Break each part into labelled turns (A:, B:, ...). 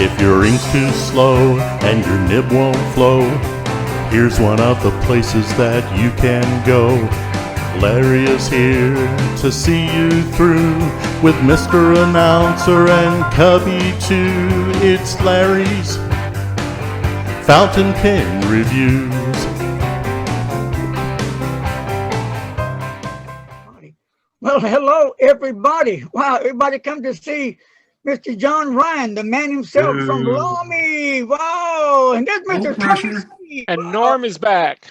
A: If your ink's too slow and your nib won't flow, here's one of the places that you can go. Larry is here to see you through with Mr. Announcer and Cubby too. It's Larry's Fountain Pen Reviews.
B: Well, hello, everybody. Wow, everybody come to see Mr. John Ryan, the man himself from Lamy. Wow, and there's Mr. Tony.
C: And Norm is back.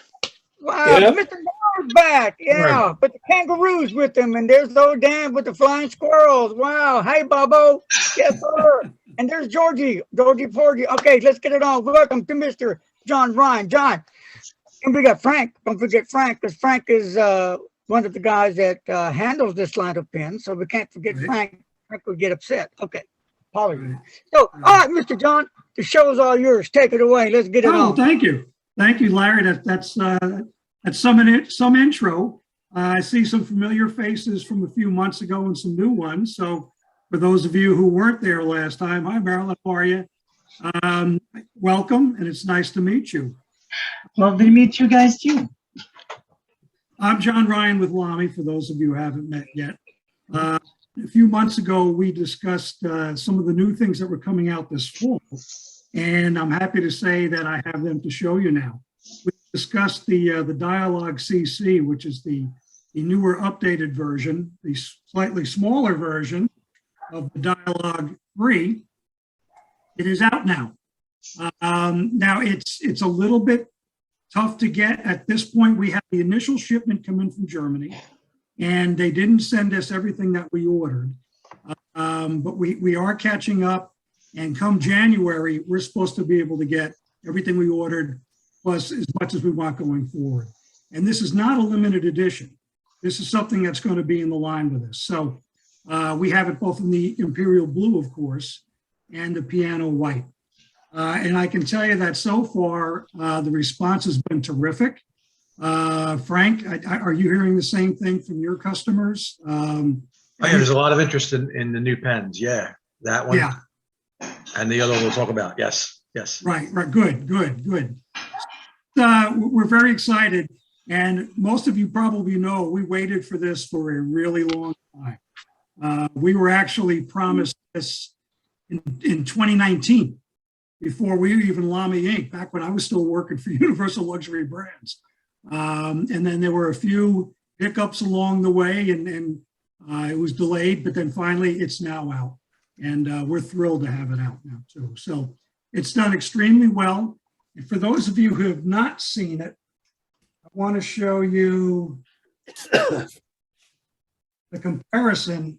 B: Wow, Mr. Norm is back. Yeah, but the kangaroos with him, and there's the old Dan with the flying squirrels. Wow, hey, Bobo. Yes, sir. And there's Georgie Porgy. Okay, let's get it on. Welcome to Mr. John Ryan. John, and we got Frank. Don't forget Frank, because Frank is one of the guys that handles this line of pens, so we can't forget Frank. Frank would get upset. Okay, apologies. So, all right, Mr. John, the show's all yours. Take it away. Let's get it on.
D: Thank you, Larry. That's some intro. I see some familiar faces from a few months ago and some new ones. So, for those of you who weren't there last time, hi Marion, how are you? Welcome, and it's nice to meet you.
E: Lovely to meet you guys too.
D: I'm John Ryan with Lamy, for those of you who haven't met yet. A few months ago, we discussed some of the new things that were coming out this fall, and I'm happy to say that I have them to show you now. We discussed the Dialogue CC, which is the newer updated version, the slightly smaller version of the Dialogue 3. It is out now. Now it's a little bit tough to get. At this point, we have the initial shipment come in from Germany, and they didn't send us everything that we ordered. But we are catching up, and come January, we're supposed to be able to get everything we ordered, plus as much as we want going forward. And this is not a limited edition. This is something that's going to be in the line with us. So we have it both in the Imperial Blue, of course, and the Piano White. And I can tell you that so far, the response has been terrific. Frank, are you hearing the same thing from your customers?
F: There's a lot of interest in the new pens. Yeah, that one. Yeah. And the other one we'll talk about. Yes.
D: Right. Good. We're very excited. And most of you probably know we waited for this for a really long time. We were actually promised this in 2019. Before we were even Lamy Inc., back when I was still working for Universal Luxury Brands. And then there were a few hiccups along the way, and it was delayed, but then finally it's now out. And we're thrilled to have it out now too. So it's done extremely well. And for those of you who have not seen it, I want to show you the comparison.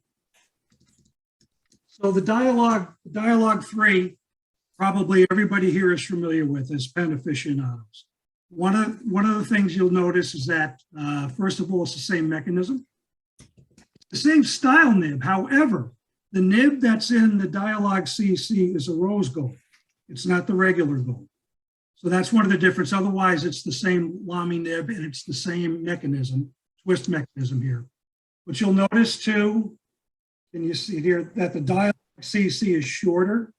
D: So the Dialogue 3, probably everybody here is familiar with as pen aficionados. One of the things you'll notice is that, first of all, it's the same mechanism, the same style nib. However, the nib that's in the Dialogue CC is a rose gold. It's not the regular gold. So that's one of the differences. Otherwise, it's the same Lamy nib and it's the same mechanism, twist mechanism here. But you'll notice too, can you see here, that the Dialogue CC is shorter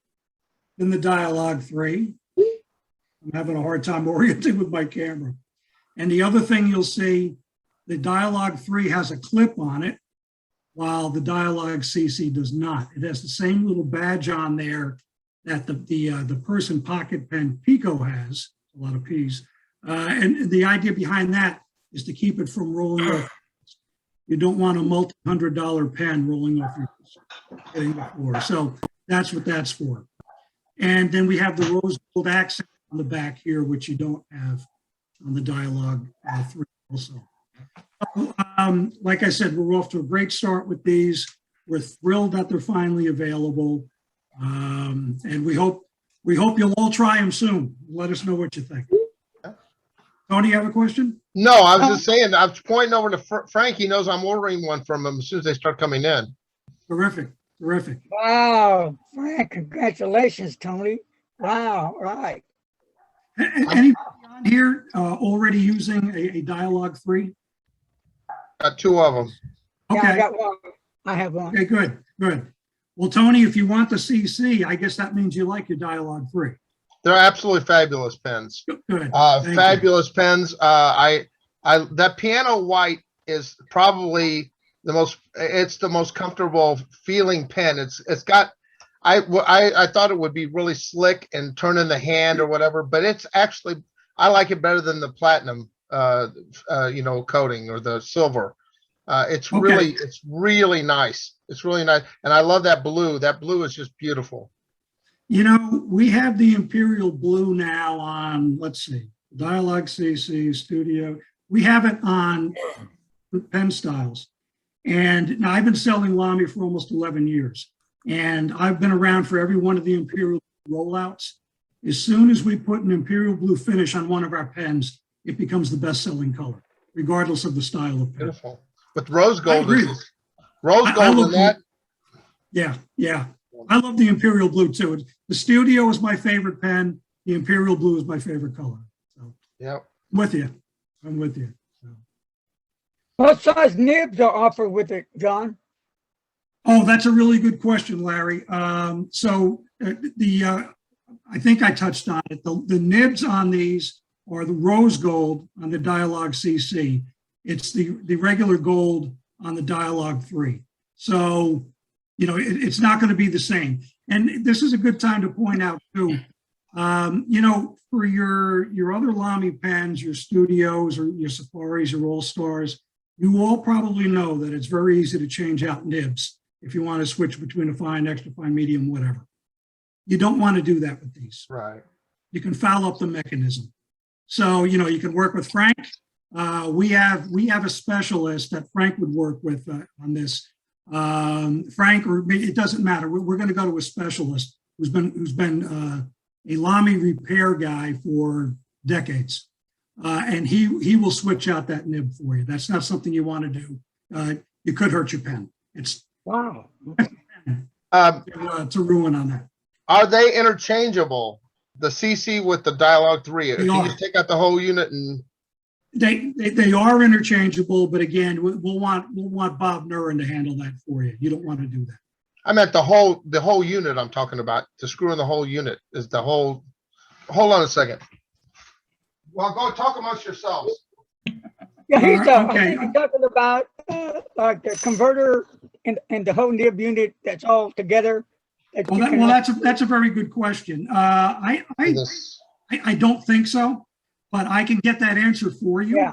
D: than the Dialogue 3. I'm having a hard time orienting with my camera. And the other thing you'll see, the Dialogue 3 has a clip on it, while the Dialogue CC does not. It has the same little badge on there that the Person Pocket Pen Pico has, a lot of P's. And the idea behind that is to keep it from rolling off. You don't want a multi-$100 pen rolling off your floor. So that's what that's for. And then we have the rose gold accent on the back here, which you don't have on the Dialogue 3 also. Like I said, we're off to a great start with these. We're thrilled that they're finally available. And we hope you'll all try them soon. Let us know what you think. Tony, you have a question?
G: No, I was just saying, I was pointing over to Frank. He knows I'm ordering one from him as soon as they start coming in.
D: Terrific.
B: Wow, Frank, congratulations, Tony. Wow, right.
D: Anybody on here already using a Dialogue 3?
G: Got two of them.
D: Okay.
B: Yeah, I got one. I have one.
D: Okay, good. Well, Tony, if you want the CC, I guess that means you like your Dialogue 3.
G: They're absolutely fabulous pens.
D: Good. Thank you.
G: Fabulous pens. That piano white is probably it's the most comfortable feeling pen. It's got, I thought it would be really slick and turn in the hand or whatever, but it's actually, I like it better than the platinum, coating or the silver. It's really nice. It's really nice. And I love that blue. That blue is just beautiful.
D: You know, we have the Imperial Blue now on, let's see, Dialogue CC, Studio. We have it on pen styles. And now I've been selling Lamy for almost 11 years. And I've been around for every one of the Imperial rollouts. As soon as we put an Imperial Blue finish on one of our pens, it becomes the best-selling color, regardless of the style of pen.
G: Beautiful. But rose gold
D: in
G: that.
D: Yeah. I love the Imperial Blue too. The Studio is my favorite pen. The Imperial Blue is my favorite color. So,
G: yep.
D: I'm with you. So.
B: What size nibs are offered with it, John?
D: Oh, that's a really good question, Larry. I think I touched on it. The nibs on these are the rose gold on the Dialogue CC. It's the regular gold on the Dialogue 3. So, you know, it's not going to be the same. And this is a good time to point out too, you know, for your other Lamy pens, your Studios or your Safaris or All-Stars, you all probably know that it's very easy to change out nibs if you want to switch between a fine, extra fine, medium, whatever. You don't want to do that with these.
G: Right.
D: You can foul up the mechanism. So, you know, you can work with Frank. We have a specialist that Frank would work with on this. Frank, or it doesn't matter. We're going to go to a specialist who's been a Lamy repair guy for decades, and he will switch out that nib for you. That's not something you want to do. You could hurt your pen. It's
B: wow.
D: To ruin on that.
G: Are they interchangeable? The CC with the Dialogue 3. Can you take out the whole unit and?
D: They are interchangeable, but again, we'll want Bob Nurin to handle that for you. You don't want to do that.
G: I meant the whole unit I'm talking about. To screw in the whole unit is the whole. Hold on a second. Well, go talk amongst yourselves.
B: Yeah, he's
D: okay.
B: talking about like the converter and the whole nib unit that's all together.
D: That's a very good question. I don't think so. But I can get that answer for you,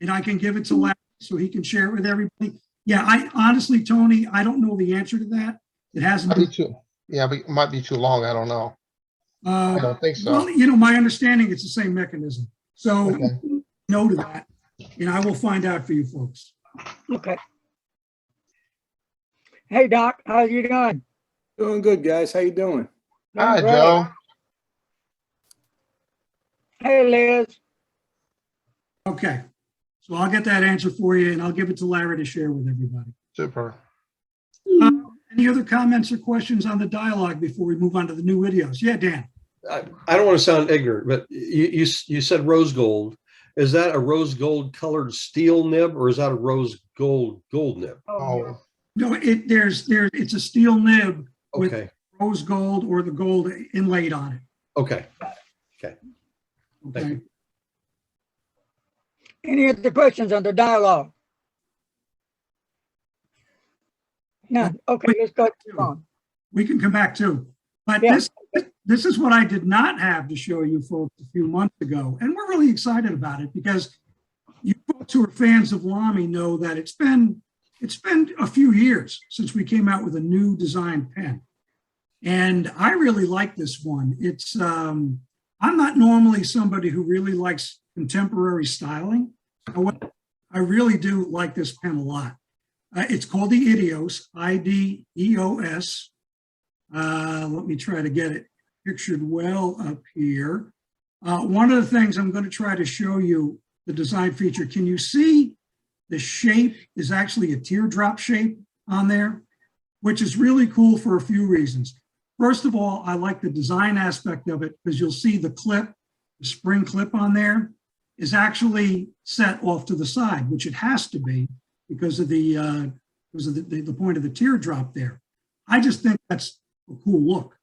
D: and I can give it to Larry so he can share it with everybody. Yeah, I honestly, Tony, I don't know the answer to that. It hasn't been.
G: But it might be too long. I don't know. I don't think so.
D: Well, you know, my understanding, it's the same mechanism. So no to that, and I will find out for you folks.
B: Okay. Hey, Doc, how you doing?
C: Doing good, guys. How you doing?
G: Hi, Joe.
B: Hey, Liz.
D: Okay, so I'll get that answer for you, and I'll give it to Larry to share with everybody.
G: Super.
D: Any other comments or questions on the dialogue before we move on to the new videos? Yeah, Dan.
H: I don't want to sound ignorant, but you said rose gold. Is that a rose gold colored steel nib, or is that a rose gold nib?
G: Oh.
D: No, it's a steel nib with
H: Okay.
D: rose gold or the gold inlaid on it.
H: Okay. Okay. Thank
D: Okay.
H: you.
B: Any other questions on the dialogue? None. Okay, let's go on.
D: We can come back too. But
B: Yeah.
D: this is what I did not have to show you folks a few months ago. And we're really excited about it because you folks who are fans of Lamy know that it's been a few years since we came out with a new design pen. And I really like this one. It's I'm not normally somebody who really likes contemporary styling. However, I really do like this pen a lot. It's called the Idios, I-D-E-O-S. Let me try to get it pictured well up here. One of the things I'm going to try to show you, the design feature, can you see the shape is actually a teardrop shape on there, which is really cool for a few reasons. First of all, I like the design aspect of it because you'll see the clip, the spring clip on there is actually set off to the side, which it has to be because of the point of the teardrop there. I just think that's a cool look.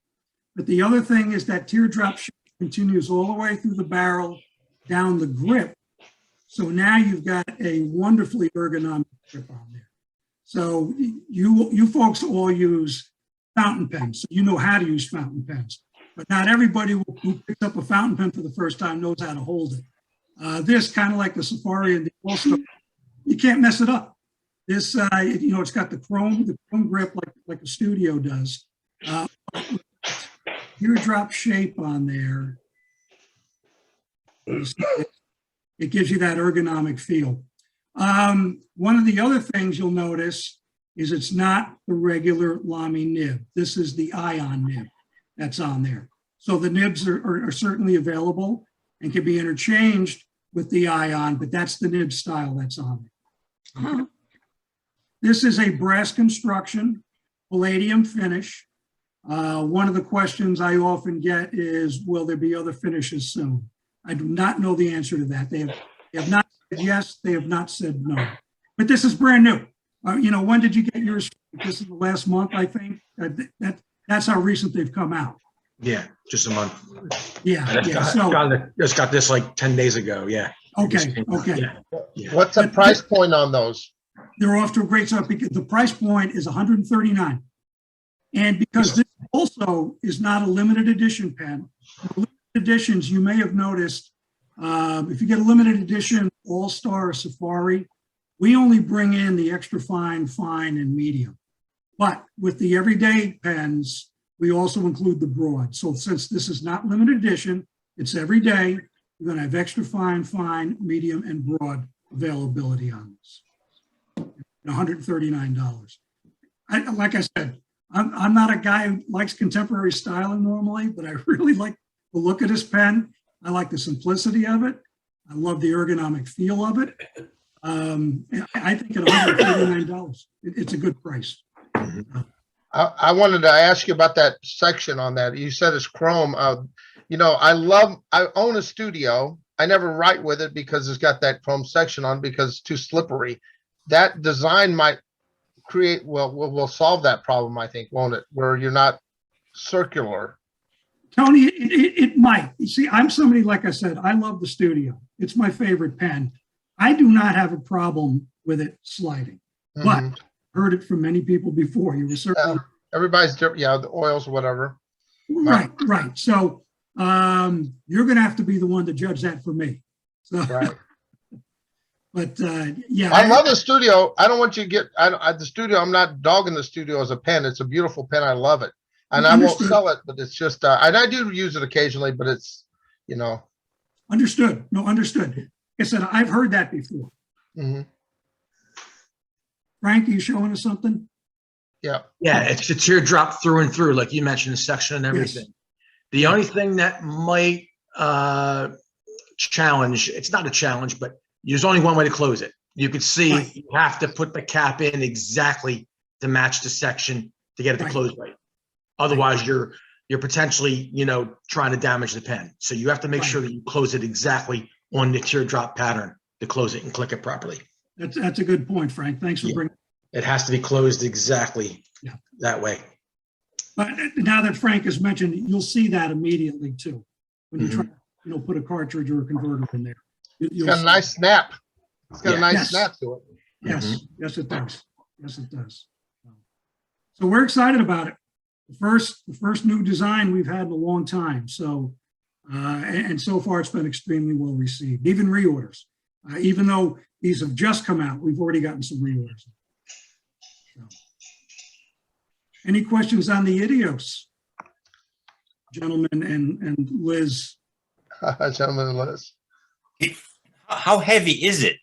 D: But the other thing is that teardrop shape continues all the way through the barrel, down the grip. So now you've got a wonderfully ergonomic grip on there. So you folks all use fountain pens, so you know how to use fountain pens. But not everybody who picks up a fountain pen for the first time knows how to hold it. This, kind of like the Safari and the All-Star, you can't mess it up. This, it's got the chrome grip like a Studio does. Teardrop shape on there. It gives you that ergonomic feel. One of the other things you'll notice is it's not the regular Lamy nib. This is the ion nib that's on there. So the nibs are certainly available and can be interchanged with the ion, but that's the nib style that's on there. Okay. This is a brass construction, palladium finish. One of the questions I often get is, will there be other finishes soon? I do not know the answer to that. They have not said yes, they have not said no. But this is brand new. When did you get yours? This is the last month, I think. That's how recent they've come out.
F: Yeah, just a month.
D: Yeah.
F: Just got this like 10 days ago. Yeah.
D: Okay.
F: Yeah.
G: What's the price point on those?
D: They're off to a great start because the price point is $139. And because this also is not a limited edition pen, limited editions, you may have noticed, if you get a limited edition All-Star Safari, we only bring in the extra fine, and medium. But with the everyday pens, we also include the broad. So since this is not limited edition, it's everyday, you're going to have extra fine, medium, and broad availability on this. $139. Like I said, I'm not a guy who likes contemporary styling normally, but I really like the look of this pen. I like the simplicity of it. I love the ergonomic feel of it. I think at $139, it's a good price.
G: I wanted to ask you about that section on that. You said it's chrome. I own a Studio. I never write with it because it's got that chrome section on because it's too slippery. That design might create, we'll solve that problem, I think, won't it? Where you're not circular.
D: Tony, it might. You see, I'm somebody, like I said, I love the Studio. It's my favorite pen. I do not have a problem with it sliding, but heard it from many people before. You were certainly
G: everybody's different. Yeah, the oils or whatever.
D: Right. So you're going to have to be the one to judge that for me. So,
G: right.
D: But yeah,
G: I love the Studio. I don't want you to get the Studio. I'm not dogging the Studio as a pen. It's a beautiful pen. I love it, and I won't sell it. But it's just, and I do use it occasionally. But it's,
D: Understood. No, understood. Like I said, I've heard that before. Frank, are you showing us something?
G: Yeah.
F: Yeah, it's the teardrop through and through, like you mentioned, the section and everything. Yes. The only thing that might challenge, it's not a challenge, but there's only one way to close it. You can see you have to put the cap in exactly to match the section to get it to close right. Otherwise, you're potentially, trying to damage the pen. So you have to make sure that you close it exactly on the teardrop pattern to close it and click it properly.
D: That's a good point, Frank. Thanks for bringing
F: it. Has to be closed exactly that way.
D: But now that Frank has mentioned, you'll see that immediately too when you try, put a cartridge or a converter in there.
G: It's got a nice snap. It's got a nice snap to it.
D: Yes, it does. Yes, it does. So we're excited about it. The first new design we've had in a long time. So, and so far it's been extremely well received. Even reorders, even though these have just come out, we've already gotten some reorders. So. Any questions on the Idios, gentlemen and Liz?
G: Gentlemen and Liz.
I: How heavy is it?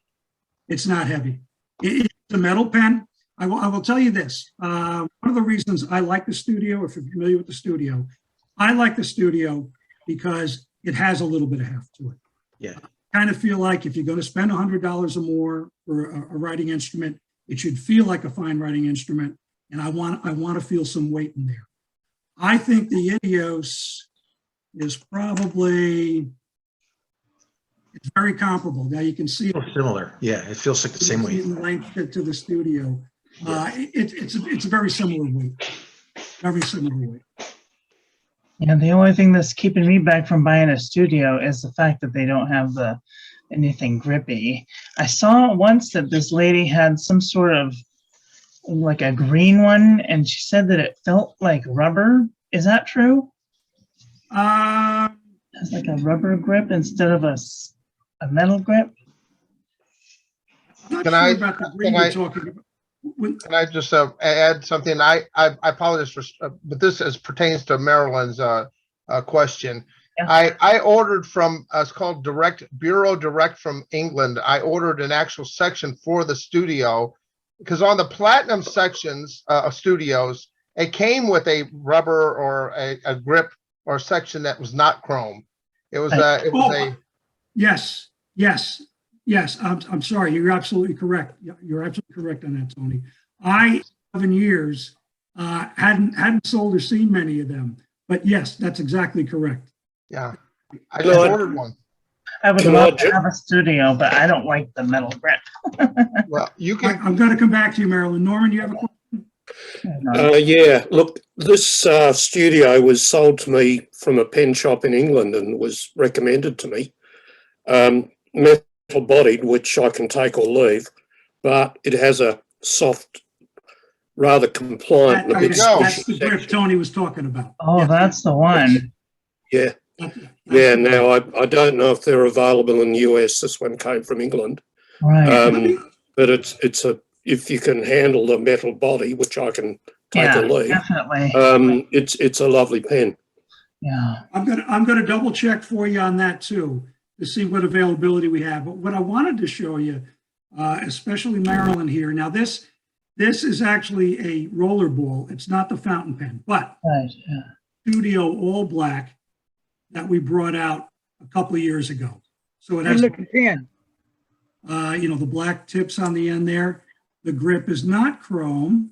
D: It's not heavy. It's a metal pen. I will tell you this. One of the reasons I like the Studio, if you're familiar with the Studio, I like the Studio because it has a little bit of heft to it.
F: Yeah.
D: I kind of feel like if you're going to spend $100 or more for a writing instrument, it should feel like a fine writing instrument. And I want to feel some weight in there. I think the Idios is probably, it's very comparable. Now you can see it.
F: Similar. Yeah, it feels like the same weight.
D: In length to the Studio. It's a very similar weight. very similar weight.
E: Yeah, the only thing that's keeping me back from buying a studio is the fact that they don't have anything grippy. I saw once that this lady had some sort of like a green one, and she said that it felt like rubber. Is that true? It's like a rubber grip instead of a metal grip.
D: I'm not
G: Can
D: sure
G: I-
D: about the green
G: can
D: you're
G: I-
D: talking about.
G: Can I just add something? I apologize for, but this pertains to Marilyn's question.
E: Yeah.
G: I ordered from, it's called Bureau Direct from England. I ordered an actual section for the studio because on the platinum sections of studios, it came with a rubber or a grip or a section that was not chrome. It was
D: Yes. I'm sorry. You're absolutely correct. You're absolutely correct on that, Tony. I, 7 years, hadn't sold or seen many of them, but yes, that's exactly correct.
G: yeah. I just ordered one.
E: I would
H: Can
E: love
H: I
E: to have a studio, but I don't like the metal grip.
G: Well, you can.
D: I'm going to come back to you, Marilyn. Norman, you have a question?
H: Yeah, look, this studio was sold to me from a pen shop in England and was recommended to me. Metal bodied, which I can take or leave, but it has a soft, rather compliant and a bit
D: That's
H: squishy
D: the grip
H: section.
D: Tony was talking about.
E: Oh,
D: Yeah.
E: that's the one.
H: Yeah,
D: That's
H: yeah.
D: the-
H: Now I don't know if they're available in the US. This one came from England,
E: Right.
H: but it's a if you can handle the metal body, which I can take
E: Yeah,
H: or leave.
E: definitely.
H: It's a lovely pen.
E: Yeah.
D: I'm gonna double check for you on that too, to see what availability we have. But what I wanted to show you, especially Marilyn here. Now this is actually a roller ball. It's not the fountain pen, but
E: Right. Yeah.
D: Studio All Black that we brought out a couple of years ago. So it
B: Good
D: has,
B: looking pen.
D: the black tips on the end there. The grip is not chrome.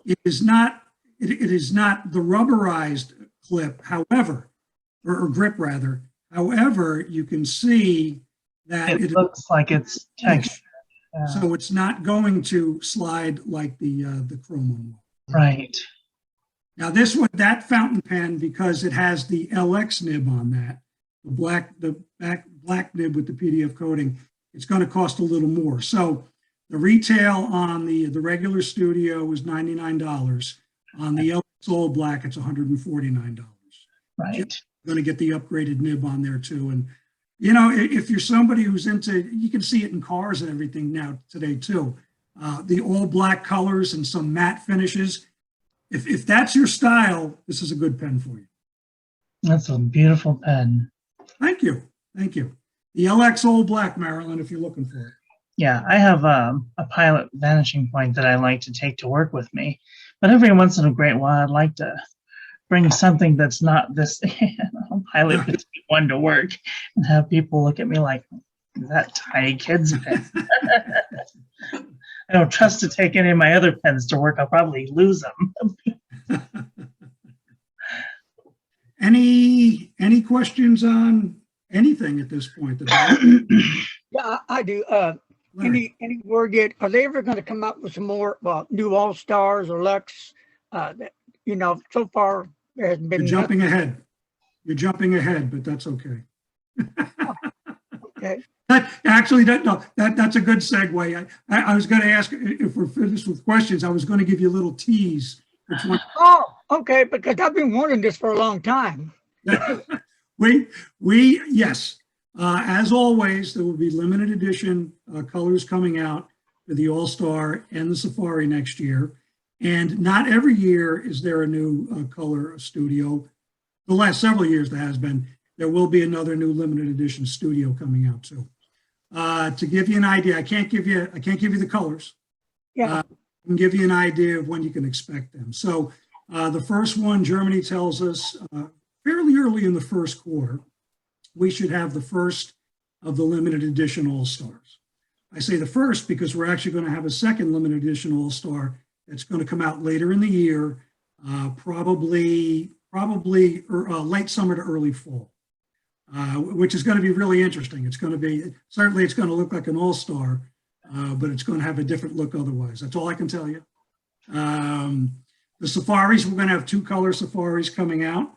D: It is not the rubberized clip, however, or grip rather. However, you can see that
E: It looks like it's textured. Yeah.
D: so it's not going to slide like the chrome one will.
E: Right.
D: Now this one, that fountain pen, because it has the LX nib on that, the black nib with the PDF coating, it's going to cost a little more. So the retail on the regular studio is $99. On the LX All Black, it's $149.
E: Right.
D: You're going to get the upgraded nib on there too. And if you're somebody who's into, you can see it in cars and everything now today too. The all black colors and some matte finishes. If that's your style, this is a good pen for you.
E: That's a beautiful pen.
D: Thank you. Thank you. The LX All Black, Marilyn, if you're looking for it.
E: Yeah, I have a Pilot vanishing point that I like to take to work with me. But every once in a great while, I'd like to bring something that's not this Pilot petite one to work and have people look at me like, that tiny kid's pen. I don't trust to take any of my other pens to work. I'll probably lose them.
D: Any questions on anything at this point?
B: Yeah, I do. Any word yet? Are they ever going to come up with some more new All Stars or Lux? So far there has been.
D: You're jumping ahead. You're jumping ahead, but that's okay.
B: Okay.
D: Actually, that's a good segue. I was going to ask if we're finished with questions. I was going to give you a little tease.
B: Oh, okay. Because I've been wanting this for a long time.
D: Yes. As always, there will be limited edition colors coming out for the All-Star and the Safari next year. And not every year is there a new color studio. The last several years there has been. There will be another new limited edition studio coming out too. To give you an idea, I can't give you the colors.
B: Yeah.
D: I can give you an idea of when you can expect them. So the first one, Germany tells us fairly early in the first quarter, we should have the first of the limited edition All-Stars. I say the first because we're actually going to have a second limited edition All-Star that's going to come out later in the year, probably late summer to early fall, which is going to be really interesting. It's going to look like an All-Star, but it's going to have a different look otherwise. That's all I can tell you. The The safaris, we're going to have 2 color safaris coming out.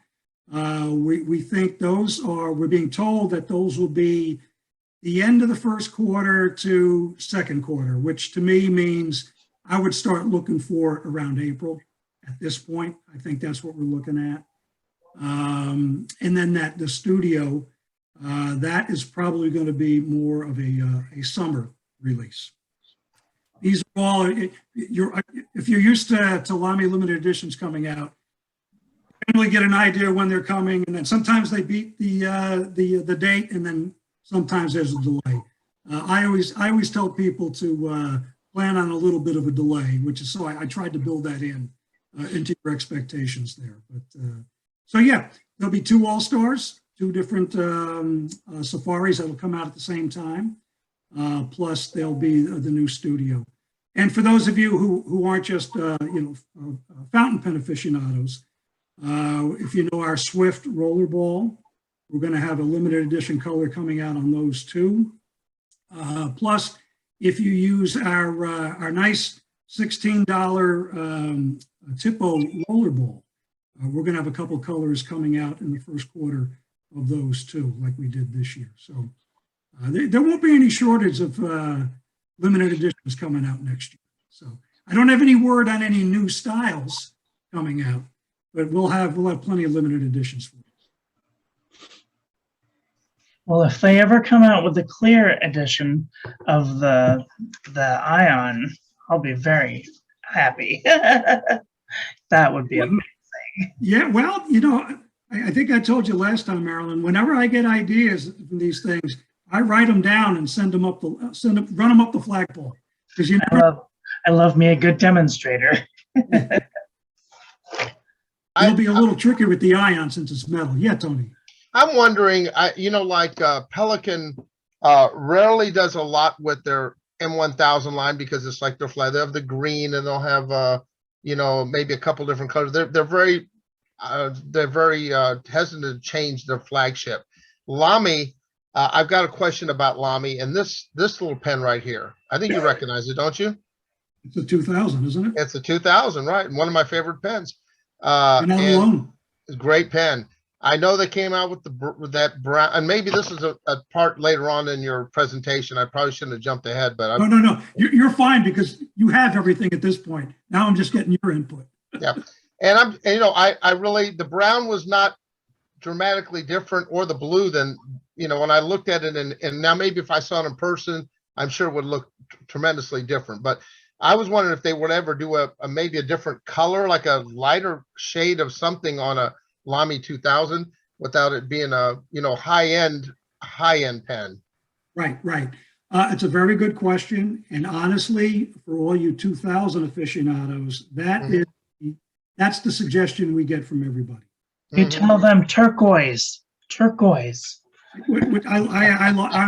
D: We think we're being told that those will be the end of the first quarter to second quarter, which to me means I would start looking for around April at this point. I think that's what we're looking at. And then the studio, that is probably going to be more of a summer release. These are all, if you're used to Lamy limited editions coming out, you generally get an idea when they're coming, and then sometimes they beat the date, and then sometimes there's a delay. I always tell people to plan on a little bit of a delay, which is so I tried to build that into your expectations there. But so yeah, there'll be 2 all-stars, 2 different safaris that'll come out at the same time. Plus there'll be the new studio. And for those of you who aren't just fountain pen aficionados, if you know our Swift rollerball, we're going to have a limited edition color coming out on those too. Plus, if you use our nice $16 Tipo rollerball, we're going to have a couple colors coming out in the first quarter of those too, like we did this year. So there won't be any shortage of limited editions coming out next year. So I don't have any word on any new styles coming out, but we'll have plenty of limited editions for you.
E: Well, if they ever come out with a clear edition of the Ion, I'll be very happy. That would be amazing.
D: Yeah, well, I think I told you last time, Marilyn, whenever I get ideas from these things, I write them down and run them up the flagpole. Because
E: I love me a good demonstrator.
D: It'll be a little tricky with the Ion since it's metal. Yeah, Tony.
G: I'm wondering, like Pelican rarely does a lot with their M1000 line because it's like their flag. They have the green and they'll have, maybe a couple different colors. They're very hesitant to change their flagship. Lamy, I've got a question about Lamy and this little pen right here. I think you recognize it, don't you?
D: It's a 2000, isn't it?
G: It's a 2000, right? And one of my favorite pens.
D: You're not alone.
G: It's a great pen. I know they came out with that brown, and maybe this is a part later on in your presentation. I probably shouldn't have jumped ahead, but
D: no, you're fine because you have everything at this point. Now I'm just getting your input.
G: Yeah, and I really, the brown was not dramatically different, or the blue than when I looked at it, and now maybe if I saw it in person, I'm sure it would look tremendously different. But I was wondering if they would ever do maybe a different color, like a lighter shade of something on a Lamy 2000 without it being a high-end pen.
D: Right. It's a very good question, and honestly, for all you 2000 aficionados, that's the suggestion we get from everybody.
E: You tell them turquoise.
D: I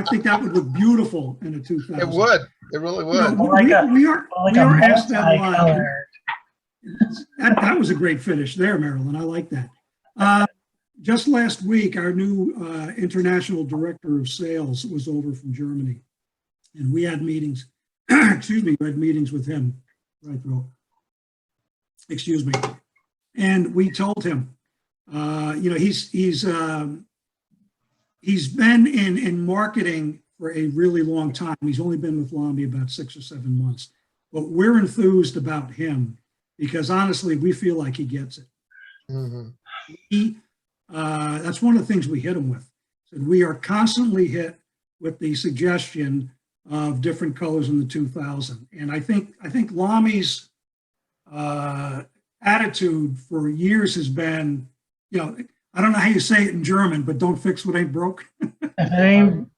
D: think that would look beautiful in a 2000.
G: It would. It really would.
D: We are asked that a lot. That was a great finish there, Marilyn. I like that. Just last week, our new international director of sales was over from Germany, and we had meetings. Excuse me, we had meetings with him. Right, bro. Excuse me. And we told him, he's been in marketing for a really long time. He's only been with Lamy about 6 or 7 months, but we're enthused about him because honestly, we feel like he gets it. That's one of the things we hit him with. So we are constantly hit with the suggestion of different colors in the 2000. And I think Lamy's attitude for years has been, I don't know how you say it in German, but don't fix what ain't broke. It's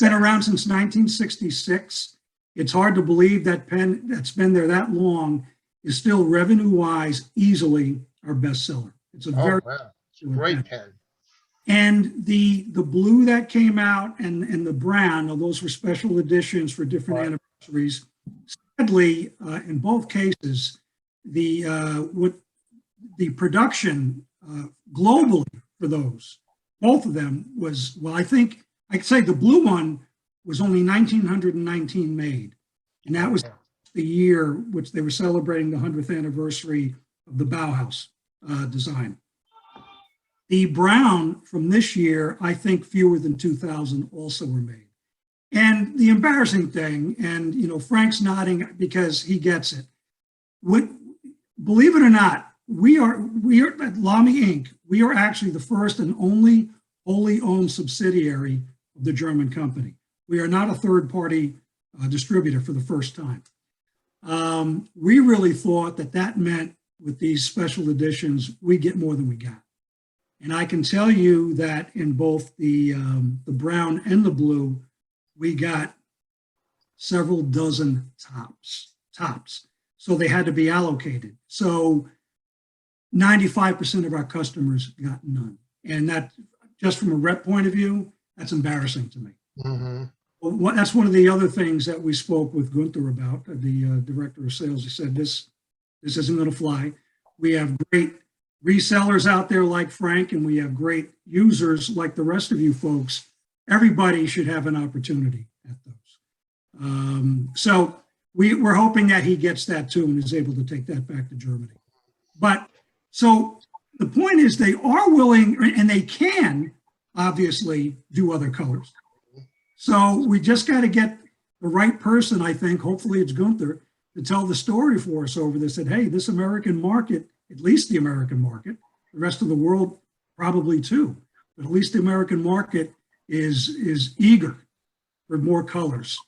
D: been around since 1966. It's hard to believe that pen that's been there that long is still revenue-wise easily our bestseller. It's a
G: great pen.
D: And the blue that came out and the brown, those were special editions for different anniversaries. Sadly, in both cases, the production globally for those, both of them was, well, I think I could say the blue one was only 1,919 made, and that was the year which they were celebrating the 100th anniversary of the Bauhaus design. The brown from this year, I think fewer than 2,000 also were made. And the embarrassing thing, and Frank's nodding because he gets it. Believe it or not, we are at Lamy Inc. We are actually the first and only wholly owned subsidiary of the German company. We are not a third-party distributor for the first time. We really thought that meant with these special editions, we get more than we got. And I can tell you that in both the brown and the blue, we got several dozen tops. So they had to be allocated. So 95% of our customers got none. And that, just from a rep point of view, that's embarrassing to me.
G: Mm-hmm.
D: Well, that's one of the other things that we spoke with Gunther about, the director of sales. He said, this isn't going to fly. We have great resellers out there like Frank, and we have great users like the rest of you folks. Everybody should have an opportunity at those. So we're hoping that he gets that too and is able to take that back to Germany. But so the point is, they are willing, and they can obviously do other colors. So we just got to get the right person, I think, hopefully it's Gunther, to tell the story for us over this, that, hey, this American market, at least the American market, the rest of the world probably too, but at least the American market is eager for more colors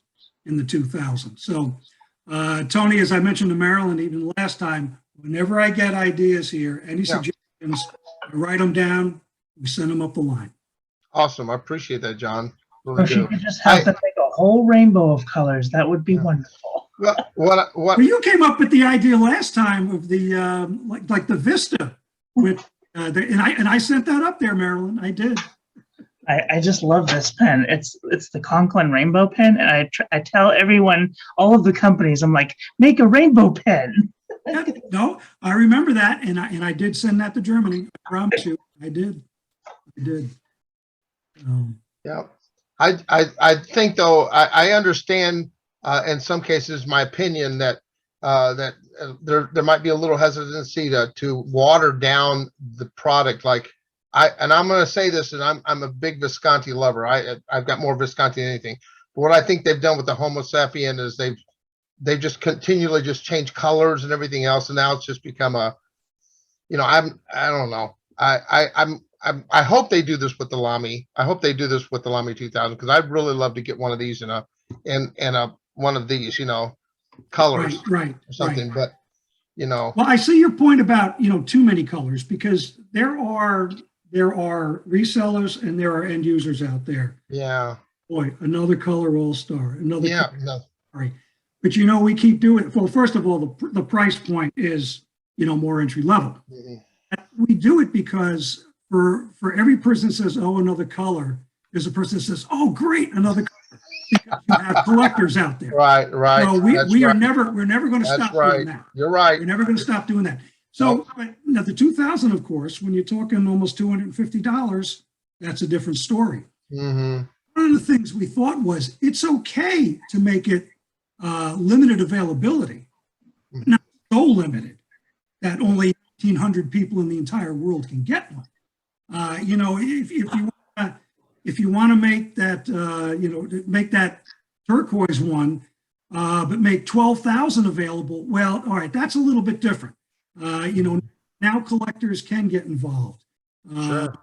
D: in the 2000s. So Tony, as I mentioned to Marilyn even last time, whenever I get ideas here, any suggestions, I write them down, we send them up the line.
G: Awesome. I appreciate that, John. Really
E: Or she
G: do.
E: could just have to make a whole rainbow of colors. That would be wonderful.
G: What?
D: Well, you came up with the idea last time of the like the Vista with and I sent that up there, Marilyn. I did.
E: I just love this pen. It's the Conklin Rainbow pen, and I tell everyone, all of the companies, I'm like, make a rainbow pen.
D: No, I remember that, and I did send that to Germany. I promise you, I did.
G: Yeah. I think though, I understand in some cases my opinion that there might be a little hesitancy to water down the product. Like I'm going to say this, and I'm a big Visconti lover. I've got more Visconti than anything. But what I think they've done with the Homo sapien is they've just continually just changed colors and everything else, and now it's just become a, I don't know. I hope they do this with the Lamy. I hope they do this with the Lamy 2000, because I'd really love to get one of these in one of these, colors,
D: right,
G: or something.
D: right.
G: But
D: Well, I see your point about too many colors, because there are resellers and there are end users out there.
G: yeah,
D: Boy, another color all-star, another
G: yeah,
D: color.
G: no,
D: Right. But we keep doing it. Well, first of all, the price point is more entry level.
G: mhm.
D: We do it because for every person that says, oh, another color, there's a person that says, oh, great, another color. Because you have collectors out there.
G: Right.
D: So we're never going to stop doing that.
G: You're right.
D: We're never going to stop doing that. So now the 2000, of course, when you're talking almost $250, that's a different story.
G: Mm-hmm.
D: One of the things we thought was it's okay to make it limited availability, not so limited that only 1,800 people in the entire world can get one. If you want to make that, make that turquoise one, but make 12,000 available, well, all right, that's a little bit different. Now collectors can get involved.
G: Sure.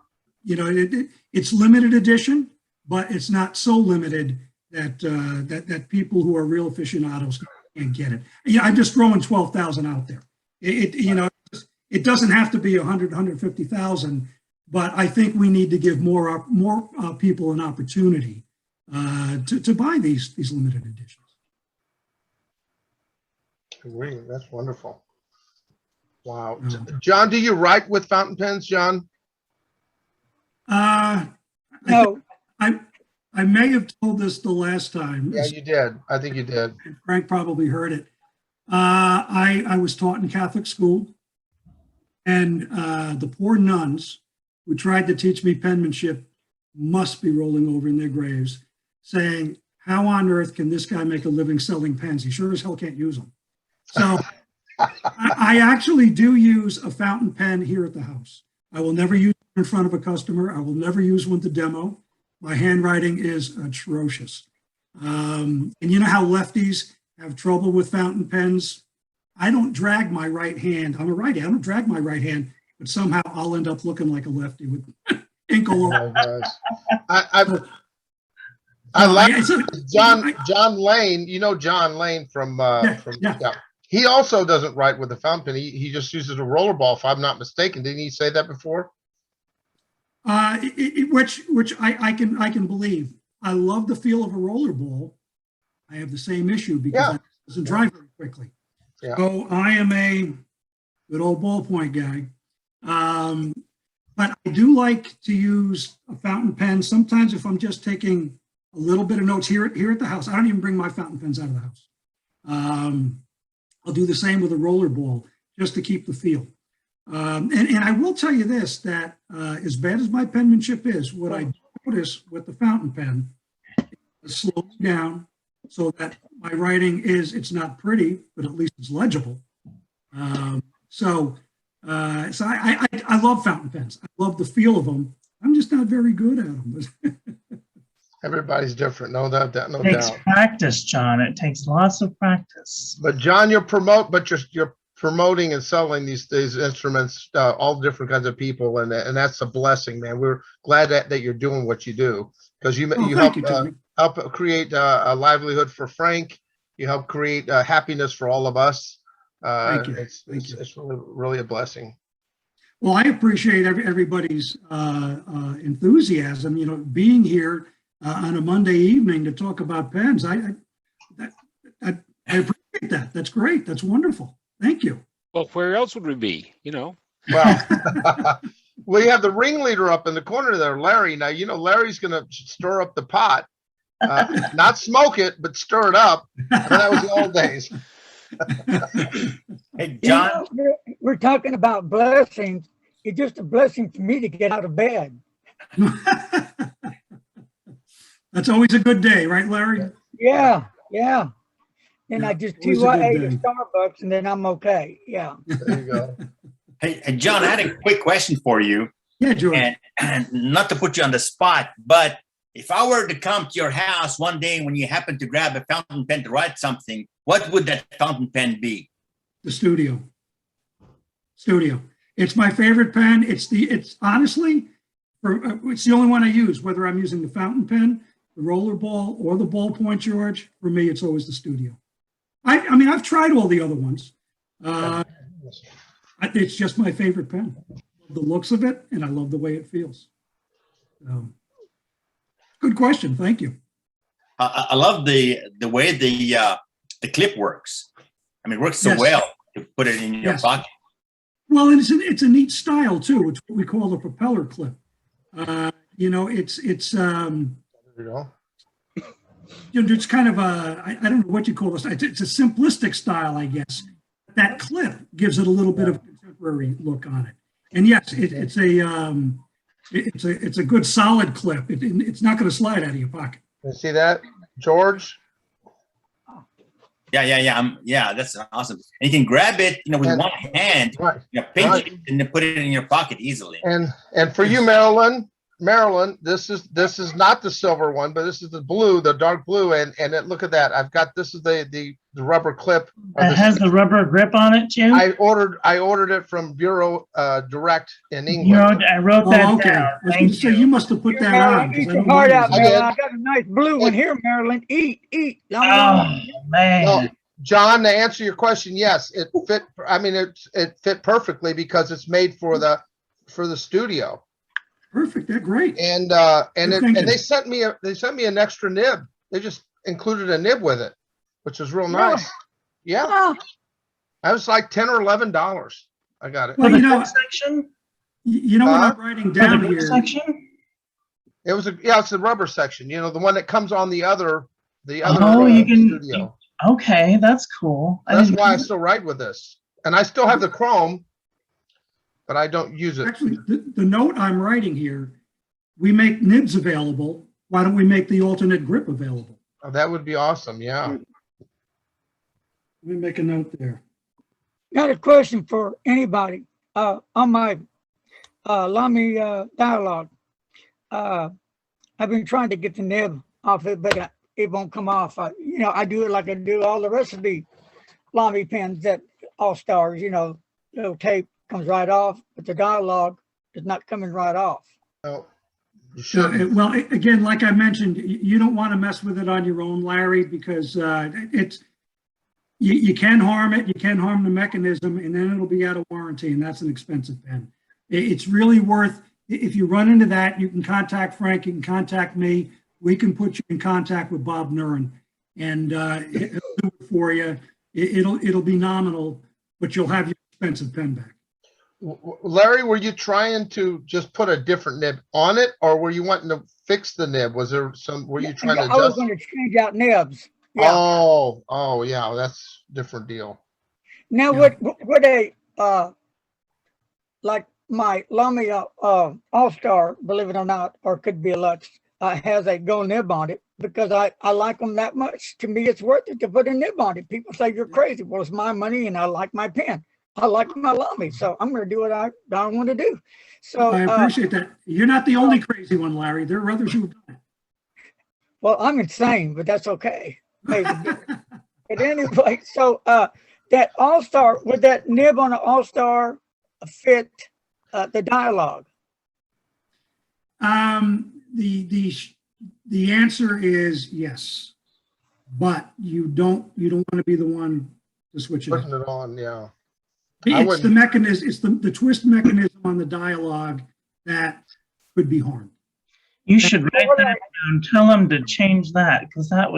D: It's limited edition, but it's not so limited that people who are real aficionados can't get it. I'm just throwing 12,000 out there. It doesn't have to be 100, 150,000, but I think we need to give more people an opportunity to buy these limited editions.
G: Agree. That's wonderful. Wow. John, do you write with fountain pens, John?
B: No.
D: I may have told this the last time.
G: Yeah, you did. I think you did.
D: Frank probably heard it. I was taught in Catholic school, and the poor nuns who tried to teach me penmanship must be rolling over in their graves, saying, how on earth can this guy make a living selling pens? He sure as hell can't use them. So I actually do use a fountain pen here at the house. I will never use it in front of a customer. I will never use one to demo. My handwriting is atrocious. And you know how lefties have trouble with fountain pens? I don't drag my right hand. I'm a righty. I don't drag my right hand, but somehow I'll end up looking like a lefty with ink all over.
G: I like John Lane. You know John Lane from yeah. He also doesn't write with a fountain pen. He just uses a rollerball, if I'm not mistaken. Didn't he say that before?
D: Which I can believe. I love the feel of a rollerball. I have the same issue because it doesn't dry very quickly. Yeah. So I am a good old ballpoint guy. But I do like to use a fountain pen. Sometimes if I'm just taking a little bit of notes here at the house, I don't even bring my fountain pens out of the house. I'll do the same with a rollerball just to keep the feel. And I will tell you this, that as bad as my penmanship is, what I notice with the fountain pen is slow down so that my writing it's not pretty, but at least it's legible. So I love fountain pens. I love the feel of them. I'm just not very good at them.
G: Everybody's different. No doubt. No doubt.
E: It takes practice, John. It takes lots of practice.
G: But John, you're promoting and selling these instruments, all different kinds of people, and that's a blessing, man. We're glad that you're doing what you do, because you help create a livelihood for Frank. You help create happiness for all of us.
D: Thank you.
G: It's really a blessing.
D: Well, I appreciate everybody's enthusiasm. You know, being here on a Monday evening to talk about pens. I appreciate that. That's great. That's wonderful. Thank you.
J: Well, where else would we be? You know.
G: Well, we have the ringleader up in the corner there, Larry. Now, you know, Larry's going to stir up the pot, not smoke it, but stir it up. That was the old days.
I: Hey, John.
B: You know, we're talking about blessings. It's just a blessing for me to get out of bed.
D: That's always a good day, right, Larry?
B: Yeah. And I just do what I ate at Starbucks, and then I'm okay. Yeah.
G: There you go.
I: Hey, John, I had a quick question for you.
D: Yeah, George.
I: And not to put you on the spot, but if I were to come to your house one day when you happen to grab a fountain pen to write something, what would that fountain pen be?
D: The Studio. It's my favorite pen. It's honestly, it's the only one I use, whether I'm using the fountain pen, the rollerball, or the ballpoint, George. For me, it's always the Studio. I mean, I've tried all the other ones. It's just my favorite pen. I love the looks of it, and I love the way it feels. Good question. Thank you.
I: I love the way the clip works. I mean, it works so well to put it in your pocket.
D: Well, and it's a neat style too. It's what we call the propeller clip. You know, it's
G: There you go.
D: You know, it's kind of I don't know what you call this. It's a simplistic style, I guess. That clip gives it a little bit of a contemporary look on it. And yes, it's a good solid clip. It's not going to slide out of your pocket.
G: You see that, George?
I: Yeah, that's awesome. And you can grab it, you know, with one hand, pinch it, and then put it in your pocket easily.
G: And for you, Marilyn, this is not the silver one, but this is the blue, the dark blue, and look at that. I've got this is the rubber clip.
E: It has the rubber grip on it too.
G: I ordered it from Bureau Direct in England.
E: I wrote that down. Thank you.
D: You must have put that on.
B: Eat your heart out, Marilyn. I got a nice blue one here, Marilyn. Eat.
E: Oh man.
G: No, John, to answer your question, yes, it fit. I mean, it fit perfectly because it's made for the studio.
D: Perfect. They're great.
G: And they sent me an extra nib. They just included a nib with it, which was real nice. Yeah. That was like $10 or $11. I got it.
D: Well, you know, section. You know what I'm writing down here?
E: Section?
G: It was it's the rubber section. You know, the one that comes on the other.
E: Oh, you can.
G: Studio.
E: Okay, that's cool.
G: That's why I still write with this, and I still have the chrome, but I don't use it.
D: Actually, the note I'm writing here, we make nibs available. Why don't we make the alternate grip available?
G: Oh, that would be awesome. Yeah.
D: Let me make a note there.
B: Got a question for anybody. On my Lamy dialogue, I've been trying to get the nib off it, but it won't come off. You know, I do it like I do all the rest of the Lamy pens that All Stars. You know, little tape comes right off, but the dialogue is not coming right off.
G: No, you shouldn't.
D: Well, again, like I mentioned, you don't want to mess with it on your own, Larry, because you can harm it, you can harm the mechanism, and then it'll be out of warranty, and that's an expensive pen. It's really worth, if you run into that, you can contact Frank, you can contact me, we can put you in contact with Bob Nuren, and he'll do it for you. It'll be nominal, but you'll have your expensive pen back.
G: Larry, were you trying to just put a different nib on it, or were you wanting to fix the nib? Was there some, were you trying to
B: I was
G: adjust?
B: going to change out nibs. Yeah.
G: Oh, yeah, that's a different deal.
B: Now,
D: Yeah.
B: would a like my Lamy All-Star, believe it or not, or could be a Lux, has a gold nib on it because I like them that much. To me, it's worth it to put a nib on it. People say you're crazy. Well, it's my money and I like my pen. I like my Lamy, so I'm going to do what I want to do. So
D: I appreciate that. You're not the only crazy one, Larry. There are others who've done it.
B: well, I'm insane, but that's okay. Maybe. But anyway, so that All-Star, would that nib on an All-Star fit the dialogue?
D: The answer is yes, but you don't want to be the one to switch it
G: Putting
D: up.
G: it on, yeah.
D: It's the mechanism, it's the twist mechanism on the dialogue that could be harmed.
E: You should write that down. Tell them to change that, because that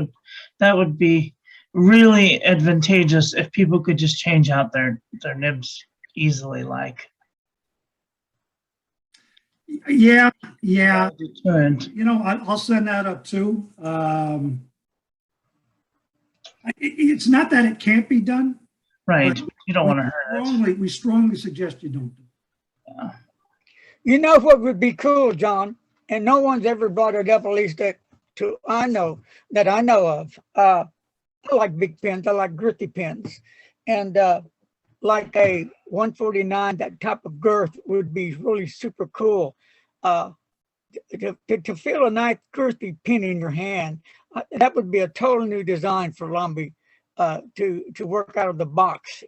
E: would be really advantageous if people could just change out their nibs easily, like.
D: Yeah.
E: Deterrent.
D: You know, I'll send that up too. It's not that it can't be done.
E: Right.
D: but
E: You don't want to hurt it.
D: We strongly suggest you don't do it.
E: Yeah.
B: You know what would be cool, John, and no one's ever brought it up, at least that I know of. I like big pens. I like girthy pens, and like a 149, that type of girth would be really super cool. To feel a nice girthy pen in your hand, that would be a total new design for Lamy to work out of the box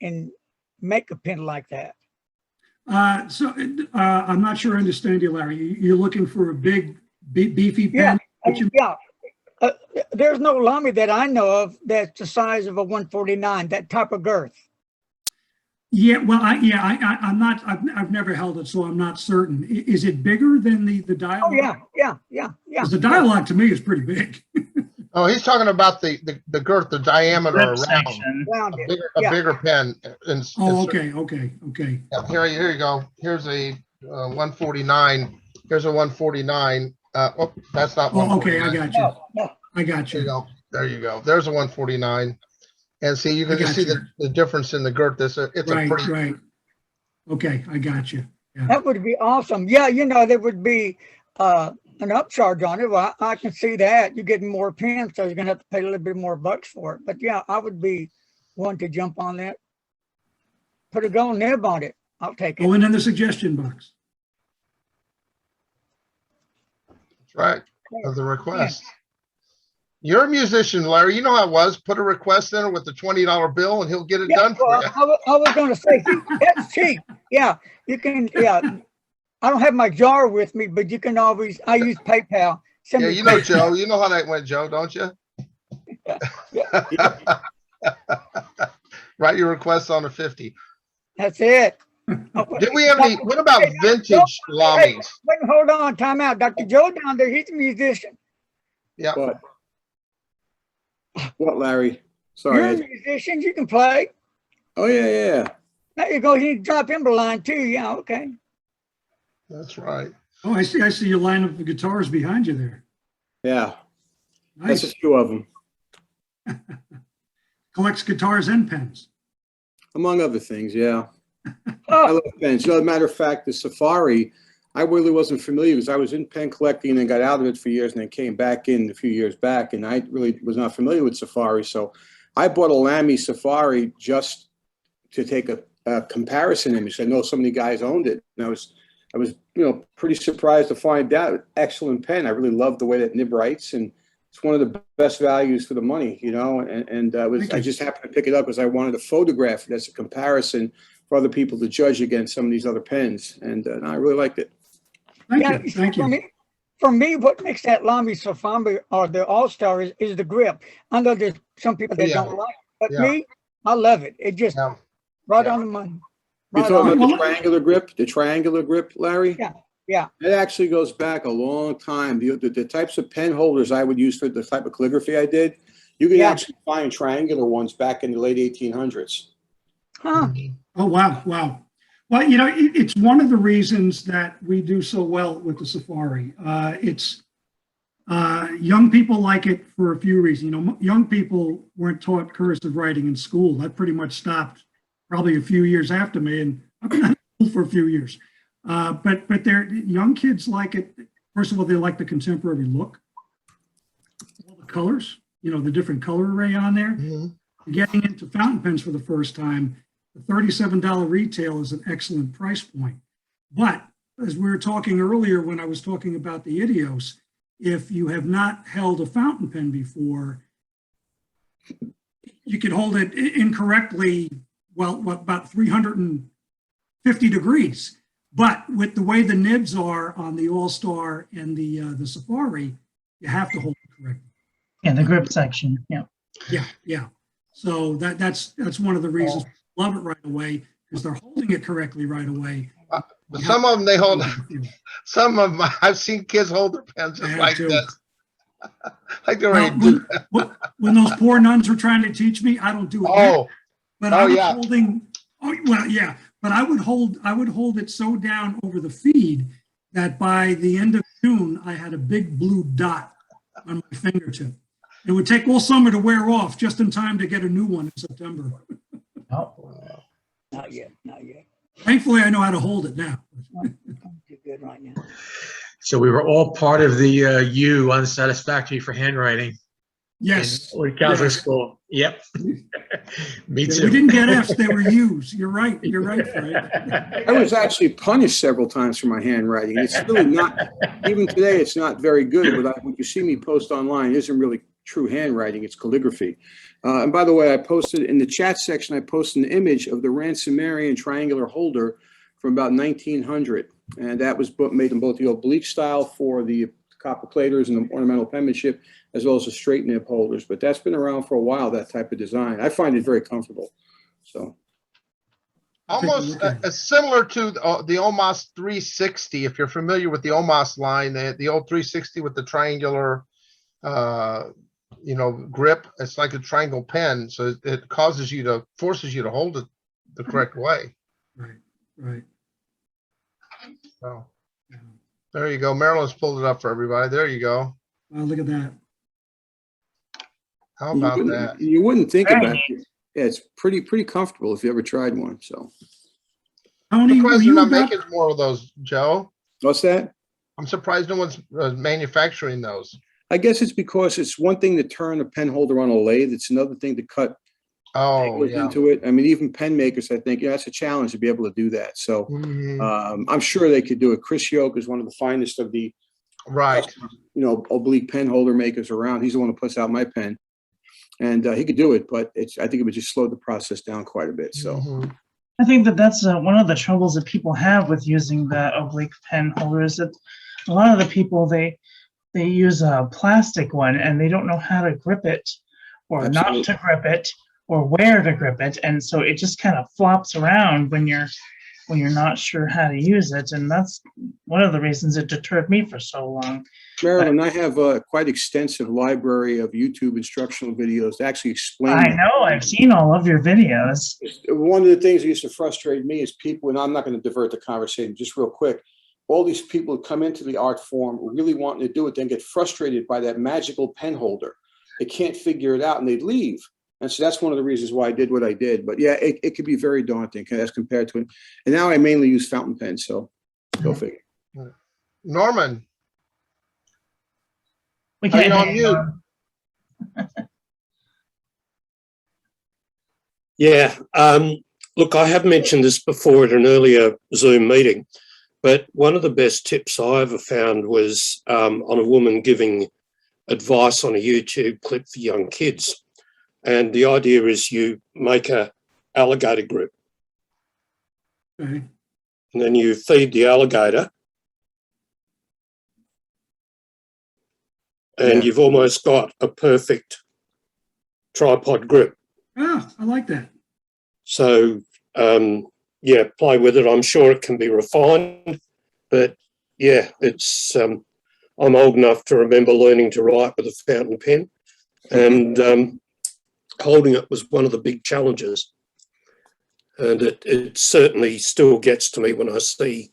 B: and make a pen like that.
D: So I'm not sure I understand you, Larry. You're looking for a big, beefy pen?
B: Yeah. There's no Lamy that I know of that's the size of a 149, that type of girth.
D: Yeah, well, I'm not. I've never held it, so I'm not certain. Is it bigger than the dialogue?
B: Oh yeah.
D: Because the dialogue to me is pretty big.
G: Oh, he's talking about the girth, the diameter
E: Grip
G: around.
E: section.
G: A bigger pen.
D: Oh, okay.
G: Yeah, here you go. Here's a 149. Here's a 149. Oh, that's not one.
D: Oh, okay, I got you.
B: No.
D: I got
G: There you
D: you.
G: go. There you go. There's a 149. And see, you can just see the difference in the girth. It's a pretty.
D: Right. Okay, I got you. Yeah.
B: That would be awesome. Yeah, you know, there would be an upcharge on it. Well, I can see that. You're getting more pens, so you're going to have to pay a little bit more bucks for it. But yeah, I would be one to jump on that. Put a gold nib on it. I'll take it.
D: Go in the suggestion box.
G: That's right. Of the request. You're a musician, Larry. You know how it was. Put a request in with the $20 bill, and he'll get it done for you.
B: I was going to say, that's cheap. Yeah, you can. Yeah, I don't have my jar with me, but you can always. I use PayPal.
G: Yeah, you know, Joe. You know how that went, Joe, don't you? Write your request on a 50.
B: That's it.
G: Did we have any? What about vintage Lamys?
B: Wait, hold on. Time out. Dr. Joe down there, he's a musician.
G: Yeah.
C: What, Larry?
B: You're
C: Sorry.
B: a musician. You can play.
C: Oh, yeah.
B: There you go. You can drop him a line too. Yeah, okay.
G: That's right.
D: Oh, I see your line of the guitars behind you there.
C: Yeah.
D: Nice.
C: That's a few of them,
D: Collects guitars and pens.
C: among other things. Yeah. I
B: Oh,
C: love pens. As a matter of fact, the Safari, I really wasn't familiar because I was in pen collecting and then got out of it for years and then came back in a few years back, and I really was not familiar with Safari. So I bought a Lamy Safari just to take a comparison image. I know so many guys owned it, and I was pretty surprised to find out. Excellent pen. I really love the way that nib writes, and it's one of the best values for the money, and I just happened to pick it up because I wanted to photograph it as a comparison for other people to judge against some of these other pens, and I really liked it.
D: Thank you.
B: For me, what makes that Lamy Safari or the All-Star is the grip. I know there's some people that don't like it, but me, I love it. It just right on the money.
C: You're talking about the triangular grip, Larry?
B: Yeah.
C: It actually goes back a long time. The types of pen holders I would use for the type of calligraphy I did, you can actually find triangular ones back in the late 1800s.
B: Huh.
D: Oh, wow. Well, it's one of the reasons that we do so well with the Safari. Young people like it for a few reasons. Young people weren't taught cursive writing in school. That pretty much stopped probably a few years after me, and I've been in school for a few years. But young kids like it. First of all, they like the contemporary look. All the colors, the different color array on there. Mm-hmm. Getting into fountain pens for the first time, the $37 retail is an excellent price point. But as we were talking earlier when I was talking about the Idios, if you have not held a fountain pen before, you could hold it incorrectly, about 350 degrees. But with the way the nibs are on the All-Star and the Safari, you have to hold it correctly.
E: Yeah, the grip section.
D: Yeah. So that's one of the reasons I love it right away, because they're holding it correctly right away.
G: Some of them they hold. Some of them I've seen kids hold their pens just like this. Like they're ready to do that.
D: When those poor nuns were trying to teach me, I don't do it yet. But I was holding. Oh well, yeah. But I would hold it so down over the feed that by the end of June, I had a big blue dot on my fingertip. It would take all summer to wear off just in time to get a new one in September.
B: Not yet.
D: Thankfully, I know how to hold it now.
B: Too good right now.
F: So we were all part of the unsatisfactory for handwriting.
D: Yes.
F: Or Catholic school. Yep. Me too.
D: We didn't get F's, they were U's. You're right, Fred.
C: I was actually punished several times for my handwriting. It's really not, even today, it's not very good. But what you see me post online isn't really true handwriting, it's calligraphy. And by the way, I posted in the chat section, I posted an image of the Ransom Marion triangular holder from about 1900. And that was made in both the oblique style for the copper platers and the ornamental penmanship, as well as the straight nib holders. But that's been around for a while, that type of design. I find it very comfortable. So
G: almost similar to the Omos 360. If you're familiar with the Omos line, the old 360 with the triangular grip, it's like a triangle pen, so it forces you to hold it the correct way.
D: Right.
G: So there you go. Marilyn's pulled it up for everybody. There you go.
D: Wow, look at that.
G: How about that?
C: You wouldn't think about it. Yeah, it's pretty comfortable if you ever tried one. So
D: Tony,
G: I'm surprised they're not making more of those, Joe.
C: What's that?
G: I'm surprised no one's manufacturing those.
C: I guess it's because it's one thing to turn a pen holder on a lathe. It's another thing to cut into it. I mean, even pen makers, I think, that's a challenge to be able to do that. So I'm sure they could do it. Chris Yoke is one of the finest of the oblique pen holder makers around. He's the one who puts out my pen, and he could do it. But I think it would just slow the process down quite a bit. So
E: I think that's one of the troubles that people have with using the oblique pen holders. That a lot of the people they use a plastic one and they don't know how to grip it or not to grip it or where to grip it. And so it just kind of flops around when you're not sure how to use it. And that's one of the reasons it deterred me for so long.
C: Marilyn, I have a quite extensive library of YouTube instructional videos to actually explain.
E: I know, I've seen all of your videos.
C: One of the things that used to frustrate me is people, and I'm not going to divert the conversation, just real quick. All these people who come into the art form really wanting to do it, then get frustrated by that magical pen holder. They can't figure it out and they leave. And so that's one of the reasons why I did what I did. But yeah, it could be very daunting as compared to it. And now I mainly use fountain pens, so go figure.
G: Norman,
E: We
G: are you
E: can't
G: on
E: hear you,
G: mute?
E: Norm.
H: Yeah. Look, I have mentioned this before at an earlier Zoom meeting, but one of the best tips I ever found was on a woman giving advice on a YouTube clip for young kids. And the idea is you make a alligator grip
D: Okay.
H: and then you feed the alligator and you've almost got a perfect tripod grip.
D: Oh, I like that.
H: So, yeah, play with it. I'm sure it can be refined, but yeah, it's, I'm old enough to remember learning to write with a fountain pen, and holding it was one of the big challenges. And it certainly still gets to me when I see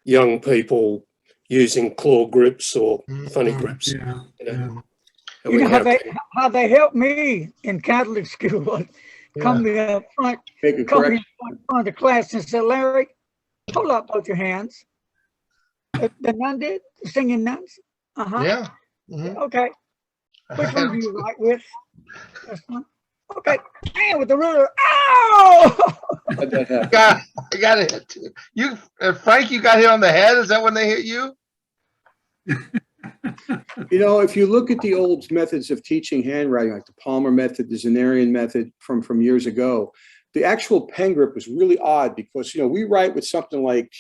H: young people using claw grips or funny grips.
D: Yeah.
H: You know,
D: Yeah.
B: You know how they helped me in Catholic school. Come me up front,
C: Make a
B: come me
C: correction.
B: in front of the class and said, Larry, hold up both your hands. The nun did, the singing nuns.
G: Yeah. Mhm.
B: Okay. Which one do you write with? This one. Okay. Man, with the ruler. Ow!
C: How'd that happen?
G: I got hit too. You, Frank, you got hit on the head. Is that when they hit you?
C: You know, if you look at the old methods of teaching handwriting, like the Palmer method, the Zenarian method from years ago, the actual pen grip was really odd because, you know, we write with something like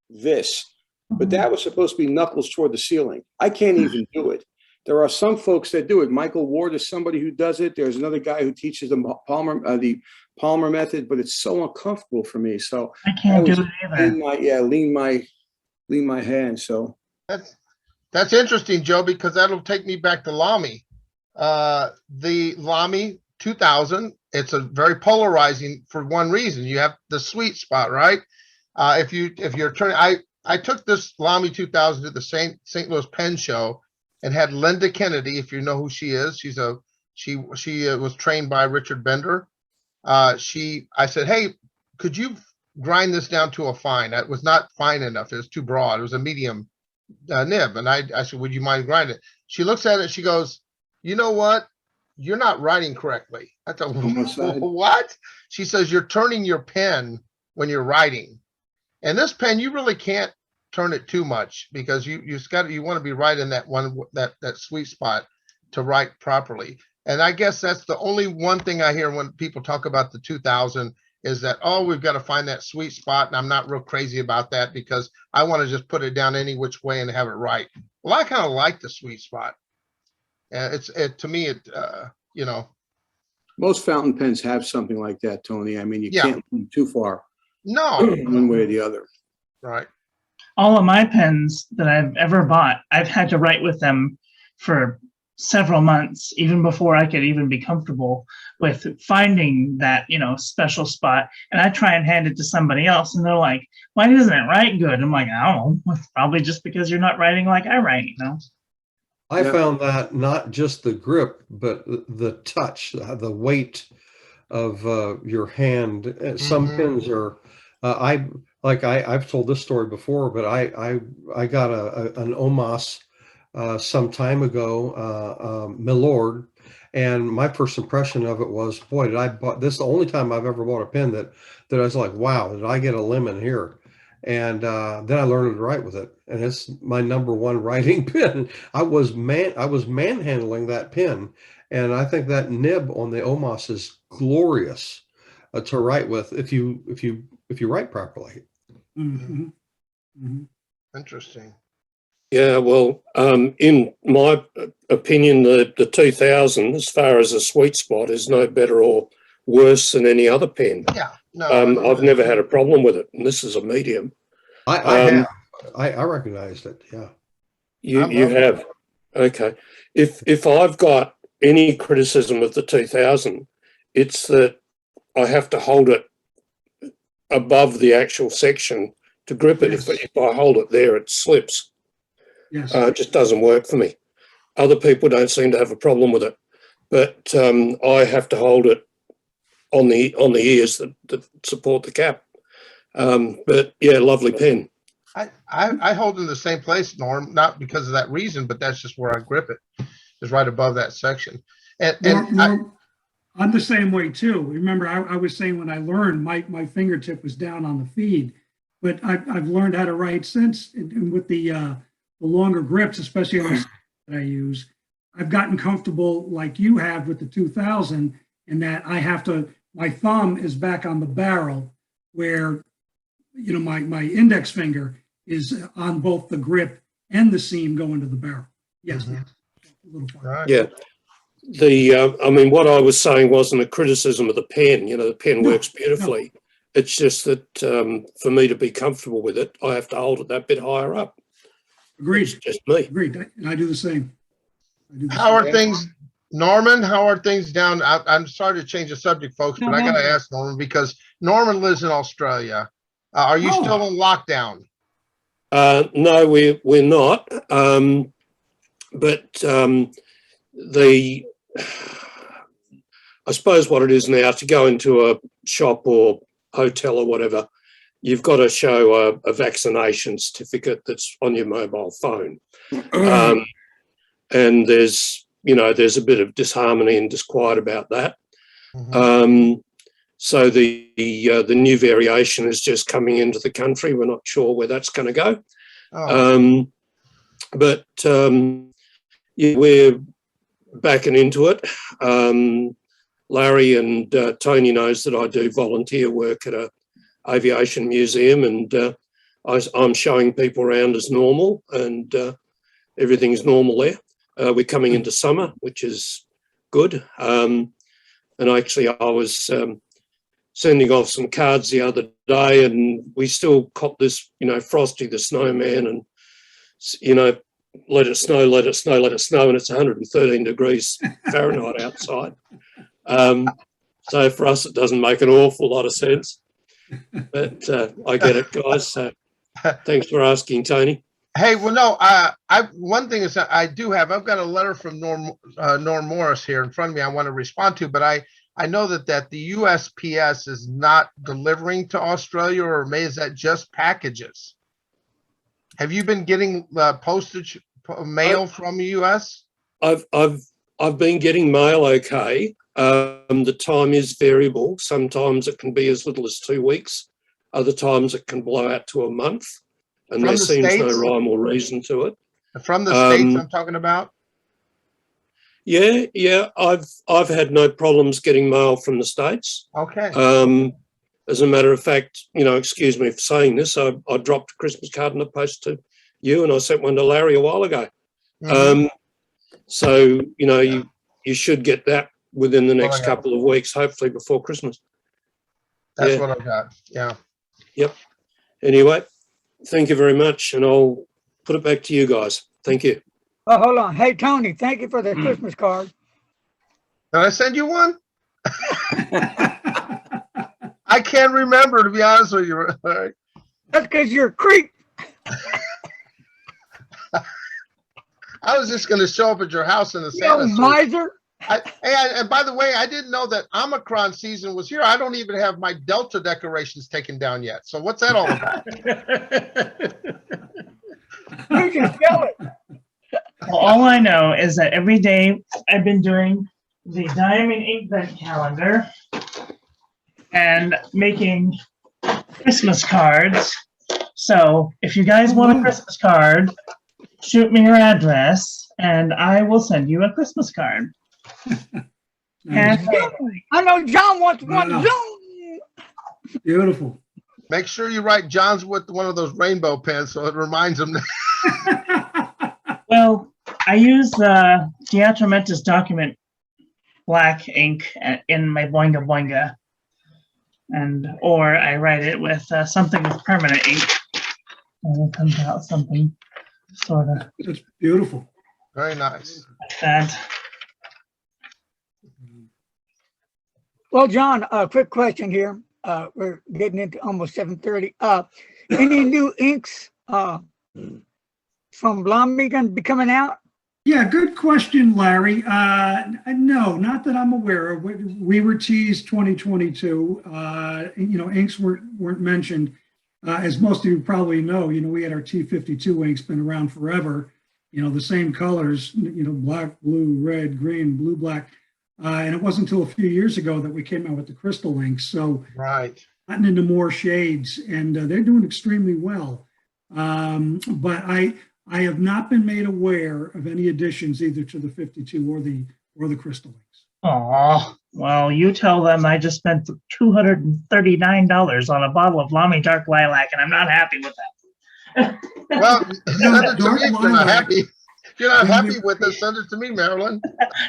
C: this, but that was supposed to be knuckles toward the ceiling. I can't even do it. There are some folks that do it. Michael Ward is somebody who does it. There's another guy who teaches the Palmer method, but it's so uncomfortable for me. So
E: I can't do it either.
C: lean my hand. So
G: That's interesting, Joe, because that'll take me back to Lamy. The Lamy 2000, it's a very polarizing for one reason. You have the sweet spot, right? If you're turning, I took this Lamy 2000 to the St. Louis Pen Show and had Linda Kennedy, if you know who she is. She was trained by Richard Bender. I said, hey, could you grind this down to a fine? It was not fine enough. It was too broad. It was a medium nib. And I said, would you mind grinding it? She looks at it. She goes, you know what? You're not writing correctly. I thought, what? She says, you're turning your pen when you're writing. And this pen, you really can't turn it too much because you want to be right in that that sweet spot to write properly. And I guess that's the only one thing I hear when people talk about the 2000 is that, oh, we've got to find that sweet spot. And I'm not real crazy about that because I want to just put it down any which way and have it right. Well, I kind of like the sweet spot. To me, you know.
C: most fountain pens have something like that, Tony. I mean, you can't move too far.
G: No.
C: One way or the other.
G: Right.
E: All of my pens that I've ever bought, I've had to write with them for several months, even before I could even be comfortable with finding that, you know, special spot. And I try and hand it to somebody else and they're like, why doesn't it write good? I'm like, I don't know. It's probably just because you're not writing like I write, you know?
K: I found that not just the grip, but the touch, the weight of your hand. Some pens are, I've told this story before, but I got an Omas some time ago, Milord, and my first impression of it was, boy, this is the only time I've ever bought a pen that I was like, wow, did I get a lemon here? And then I learned to write with it, and it's my #1 writing pen. I was manhandling that pen, and I think that nib on the Omas is glorious to write with if you write properly.
D: Mm-hmm. Mm-hmm.
G: Interesting.
H: Yeah, well, in my opinion, the 2000, as far as a sweet spot, is no better or worse than any other pen.
G: Yeah, no,
H: I've never had a problem with it, and this is a medium.
K: I recognized it. Yeah,
H: you have. Okay, if I've got any criticism of the 2000, it's that I have to hold it above the actual section to grip it.
D: Yes.
H: If I hold it there, it slips.
D: Yes.
H: It just doesn't work for me. Other people don't seem to have a problem with it, but I have to hold it on the ears that support the cap. But yeah, lovely pen.
G: I hold in the same place, Norm, not because of that reason, but that's just where I grip it, is right above that section.
D: Norm, I'm the same way too. Remember, I was saying when I learned, my fingertip was down on the feed, but I've learned how to write since, and with the longer grips, especially on the that I use, I've gotten comfortable like you have with the 2000, in that I have to, my thumb is back on the barrel, where, you know, my index finger is on both the grip and the seam going to the barrel. Yes. A little far.
H: Yeah. I mean, what I was saying wasn't a criticism of the pen. You know, the pen works beautifully. It's just that for me to be comfortable with it, I have to hold it that bit higher up.
D: Agreed.
H: It's just me.
D: Agreed. And I do the same.
G: How are things, Norman? How are things down? I'm sorry to change the subject, folks, but I got to ask Norman, because Norman lives in Australia. Are you still in lockdown?
H: No, we're not. But I suppose what it is now, to go into a shop or hotel or whatever, you've got to show a vaccination certificate that's on your mobile phone. And there's a bit of disharmony and disquiet about that. So the new variation is just coming into the country. We're not sure where that's going to go. But yeah, we're backing into it. Larry and Tony knows that I do volunteer work at a aviation museum, and I'm showing people around as normal, and everything's normal there. We're coming into summer, which is good. And actually, I was sending off some cards the other day, and we still cop this, Frosty the Snowman, and, let it snow, let it snow, let it snow, and it's 113 degrees Fahrenheit outside. So for us, it doesn't make an awful lot of sense. But I get it, guys. So thanks for asking, Tony.
G: Hey, well, no, one thing is that I've got a letter from Norm Morris here in front of me I want to respond to, but I know that the USPS is not delivering to Australia, or is that just packages? Have you been getting postage mail from the US?
H: I've been getting mail okay. The time is variable. Sometimes it can be as little as 2 weeks. Other times it can blow out to a month. And there seems no rhyme or reason to it.
G: From the States I'm talking about?
H: Yeah. I've had no problems getting mail from the States.
G: Okay.
H: As a matter of fact, excuse me for saying this, I dropped a Christmas card in the post to you, and I sent one to Larry a while ago. So, you should get that within the next couple of weeks, hopefully before Christmas.
G: That's what I've got. Yeah.
H: Yep. Anyway, thank you very much, and I'll put it back to you guys. Thank you.
B: Oh, hold on. Hey, Tony, thank you for the Christmas card.
G: Did I send you one? I can't remember, to be honest with you. Right.
B: That's because you're a creep.
G: I was just going to show up at your house in the Santa suit.
B: Miser.
G: And by the way, I didn't know that Omicron season was here. I don't even have my Delta decorations taken down yet. So what's that all about?
B: You can sell it.
E: Well, all I know is that every day I've been doing the diamond ink vent calendar and making Christmas cards. So if you guys want a Christmas card, shoot me your address and I will send you a Christmas card.
B: I know John wants one. Zoom.
D: Beautiful.
G: Make sure you write John's with one of those rainbow pens so it reminds him.
E: Well, I use the Diatromentis document black ink in my Boinga Boinga, or I write it with something with permanent ink, and it comes out something sort of.
D: It's beautiful.
G: Very nice.
E: Like that.
B: Well, John, a quick question here. We're getting into almost 7:30. Any new inks from Lamy going to be coming out?
D: Yeah, good question, Larry. No, not that I'm aware of. We were teased 2022. Inks weren't mentioned. as most of you probably know, we had our T52 inks, been around forever, the same colors, black, blue, red, green, blue, black. And it wasn't until a few years ago that we came out with the crystal inks. So
G: Right.
D: gotten into more shades, and they're doing extremely well. But I have not been made aware of any additions either to the 52 or the crystal inks.
E: Oh, well, you tell them I just spent $239 on a bottle of Lamy Dark Lilac, and I'm not happy with that.
G: Well, send it to
D: Dark
G: me if you're not
D: lilac.
G: happy. If you're not
D: Then
G: happy
D: we-
G: with it, send it to me, Marilyn.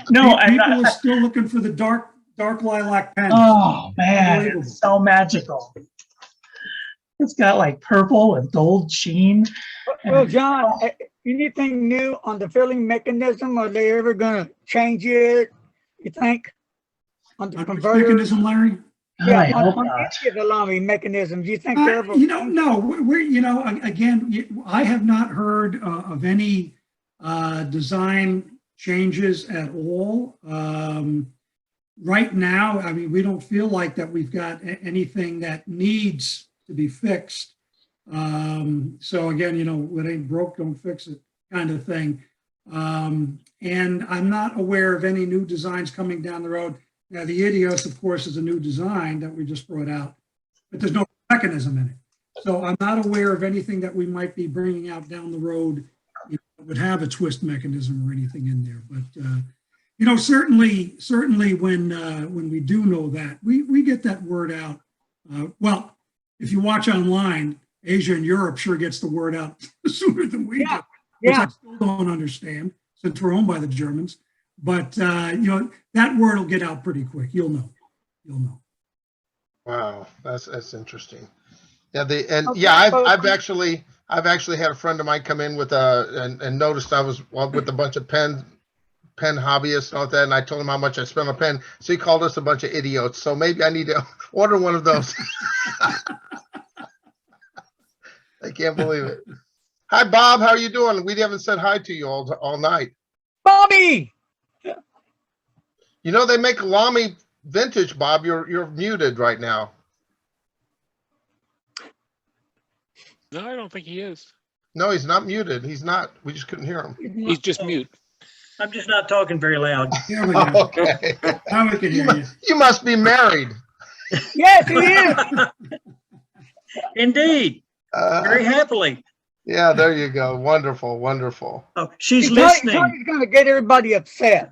E: No, I'm
D: People are
E: not.
D: still looking for the dark lilac pen.
E: Oh, man,
D: Unbelievable.
E: it's so magical. It's got like purple with gold sheen.
B: Well, John, anything new on the filling mechanism? Are they ever going to change it, you think? On the
D: On which
B: converter?
D: mechanism, Larry?
B: Yeah,
E: I hope
B: on
E: not.
B: any of the Lamy mechanisms, do you think they're ever?
D: No, again, I have not heard of any design changes at all. Right now, I mean, we don't feel like that we've got anything that needs to be fixed. So again, what ain't broke, don't fix it kind of thing. And I'm not aware of any new designs coming down the road. Now, the Idios, of course, is a new design that we just brought out, but there's no mechanism in it. So I'm not aware of anything that we might be bringing out down the road that would have a twist mechanism or anything in there. But certainly when we do know that, we get that word out. Well, if you watch online, Asia and Europe sure gets the word out sooner than we do, which I still don't understand since we're owned by the Germans. But that word will get out pretty quick. You'll know.
G: Wow, that's interesting. Yeah, I've actually had a friend of mine come in with and noticed I was with a bunch of pen hobbyists and all that, and I told him how much I spent on pen. So he called us a bunch of idiots. So maybe I need to order one of those. I can't believe it. Hi, Bob. How are you doing? We haven't said hi to you all night.
B: Bobby!
G: They make Lamy vintage, Bob. You're muted right now.
J: No, I don't think he is.
G: No, he's not muted. He's not. We just couldn't hear him.
J: He's just mute.
L: I'm just not talking very loud.
D: Here we go.
G: Okay.
D: Now we can hear you.
G: You must be married.
B: Yes, he is.
L: Indeed. Very happily.
G: Yeah, there you go. Wonderful, wonderful.
L: Oh, she's listening.
B: Tony's going to get everybody upset.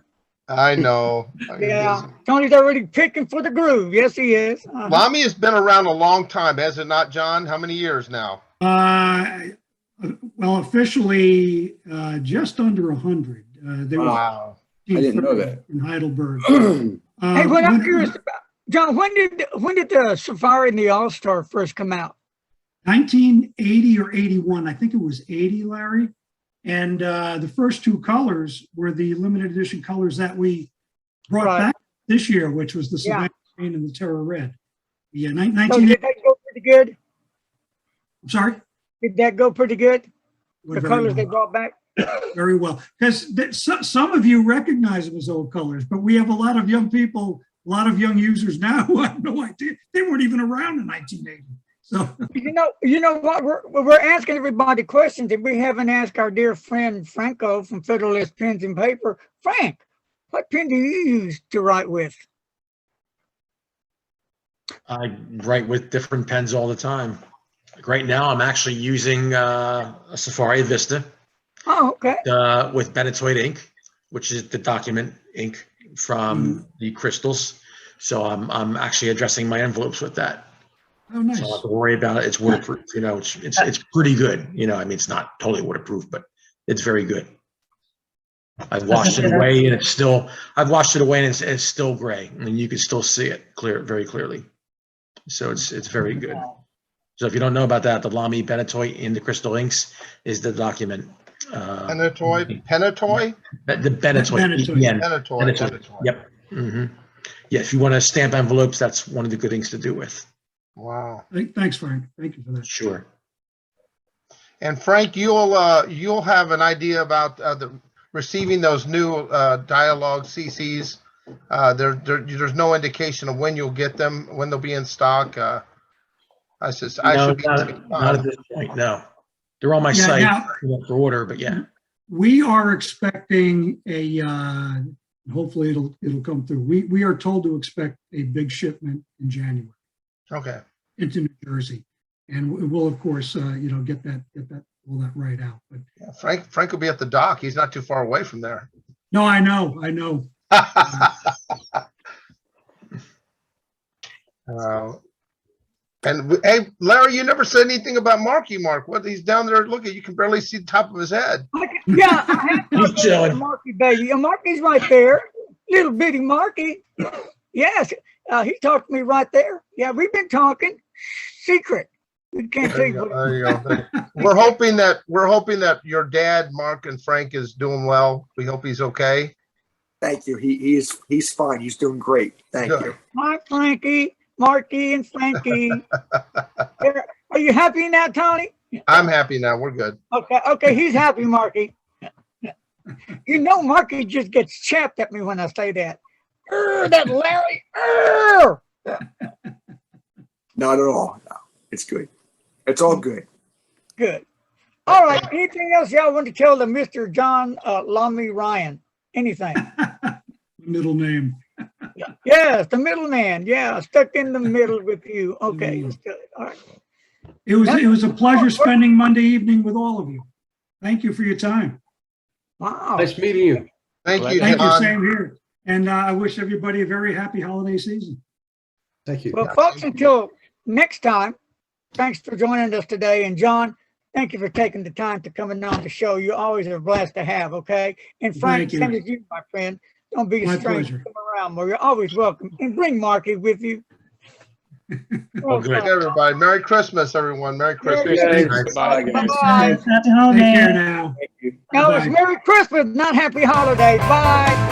G: I know.
B: Yeah, Tony's already picking for the groove. Yes, he is.
G: Lamy has been around a long time, has it not, John? How many years now?
D: Well, officially, just under 100.
C: Wow. I didn't know that.
D: In Heidelberg.
B: Hey, what I'm curious about, John, when did the Safari and the All-Star first come out?
D: 1980 or 81. I think it was 80, Larry. And the first two colors were the limited edition colors that we brought back this year, which was the Savannah Green and the Terra Red. Yeah, 1980.
B: So did that go pretty good?
D: I'm sorry?
B: Did that go pretty good? The
D: Very
B: colors
D: well.
B: they brought back?
D: Very well. Because some of you recognize them as old colors, but we have a lot of young people, a lot of young users now who have no idea. They weren't even around in 1980. So
B: you know what? We're asking everybody questions, and we haven't asked our dear friend Franco from Federalist Pens and Paper. Frank, what pen do you use to write with?
F: I write with different pens all the time. Like right now, I'm actually using a Safari Vista.
B: Oh, okay.
F: With Benetoid ink, which is the document ink from the crystals. So I'm actually addressing my envelopes with that.
D: Oh, nice.
F: So I don't have to worry about it. It's waterproof. It's pretty good. I mean, it's not totally waterproof, but it's very good. I've washed it away, and it's still gray, and you can still see it very clearly. So it's very good. So if you don't know about that, the Lamy Benetoid in the crystal inks is the document.
G: Penetoid?
F: The Benetoid.
G: Benetoid.
F: Yep. Mm-hmm. Yeah, if you want to stamp envelopes, that's one of the good things to do with.
G: Wow.
D: Thanks, Frank. Thank you for that.
F: Sure.
G: And Frank, you'll have an idea about receiving those new dialogue CCs. There's no indication of when you'll get them, when they'll be in stock. I said, I
F: No,
G: should be
F: not at this point, no. They're on my
D: Yeah,
F: site
D: now-
F: for order, but yeah.
D: We are expecting hopefully it'll come through. We are told to expect a big shipment in January
G: Okay.
D: into New Jersey. And we'll of course, get that all that right out. But
G: Yeah, Frank will be at the dock. He's not too far away from there.
D: no, I know.
G: And hey, Larry, you never said anything about Marky Mark. What, he's down there looking, you can barely see the top of his head.
B: Yeah, I
F: He's
B: have
F: chilling.
B: Marky baby. Marky's right there. Little bitty Marky. Yes, he talked to me right there. Yeah, we've been talking. Secret. We can't
G: There
B: tell
G: you
B: you
G: go.
B: what.
G: There you go. We're hoping that your dad, Mark, and Frank is doing well. We hope he's okay.
M: Thank you. He's fine. He's doing great. Thank
G: Good.
M: you.
B: Hi, Frankie, Marky, and Frankie. Are you happy now, Tony?
G: I'm happy now. We're good.
B: Okay, he's happy, Marky. You know, Marky just gets chapped at me when I say that. That Larry.
M: Not at all. No, it's good. It's all good.
B: Good. All right. Anything else y'all want to tell the Mr. John Lamy Ryan? Anything?
D: Middle name.
B: Yes, the middleman. Yeah, stuck in the middle with you. Okay. Let's do it. All right.
D: It was a pleasure spending Monday evening with all of you. Thank you for your time.
B: Wow.
K: Nice meeting you.
G: Thank you,
D: Thank you,
G: John.
D: same here. And I wish everybody a very happy holiday season.
K: Thank you.
B: Well, folks, until next time, thanks for joining us today. And John, thank you for taking the time to come in on the show. You always are blessed to have, okay? And Frank,
D: Thank you.
B: same as you, my friend. Don't be
D: My
B: a stranger.
D: pleasure.
B: Come around more. You're always welcome. And bring Marky with you.
F: Oh, good.
G: Everybody, Merry Christmas, everyone. Merry Christmas.
J: Goodbye, guys.
B: Bye.
E: Happy
D: Take
E: holidays.
D: care now.
B: No, it's
D: Bye-bye.
B: Merry Christmas, not Happy Holidays. Bye.